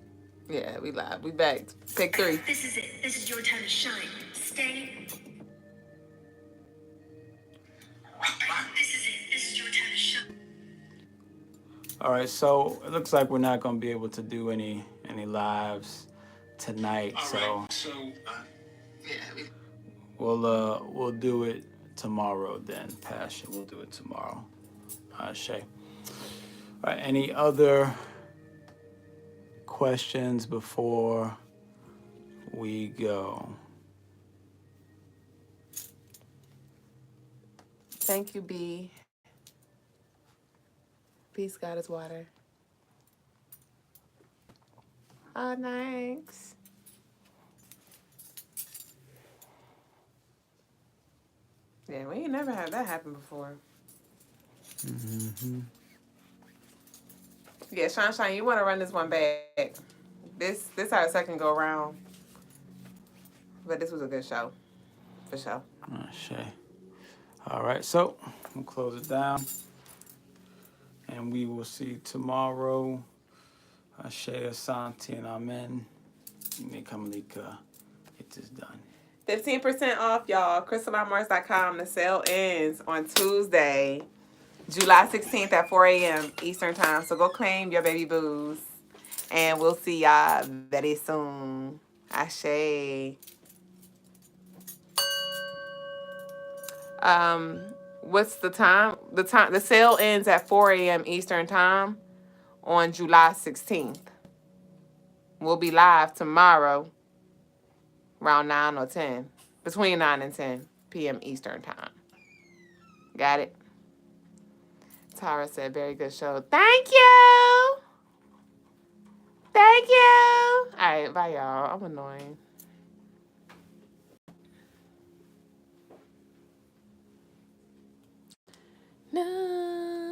Yeah, we live. We back. Take 3. This is it. This is your time to shine. Stay. This is it. This is your time to shine. All right, so it looks like we're not gonna be able to do any lives tonight. All right, we'll do it tomorrow then. Passion, we'll do it tomorrow. Shay. All right, any other questions before we go? Thank you, B. Peace, God is water. Oh, thanks. Yeah, we ain't never had that happen before. Mm-hmm. Yeah, Shine, you want to run this one back. This our second go round. But this was a good show. For sure. Shay. All right, so we'll close it down. And we will see you tomorrow. Ashe, Asante, and Amen. Kamalika, get this done. 15% off, y'all. Crystalinemarsshow.com. The sale ends on Tuesday, July 16th at 4 a.m. Eastern Time. So go claim your baby boos. And we'll see y'all very soon. Ashe. What's the time? The sale ends at 4 a.m. Eastern Time on July 16th. We'll be live tomorrow around 9 or 10. Between 9 and 10 p.m. Eastern Time. Got it? Tara said, very good show. Thank you. Thank you. All right, bye, y'all. I'm annoying. No.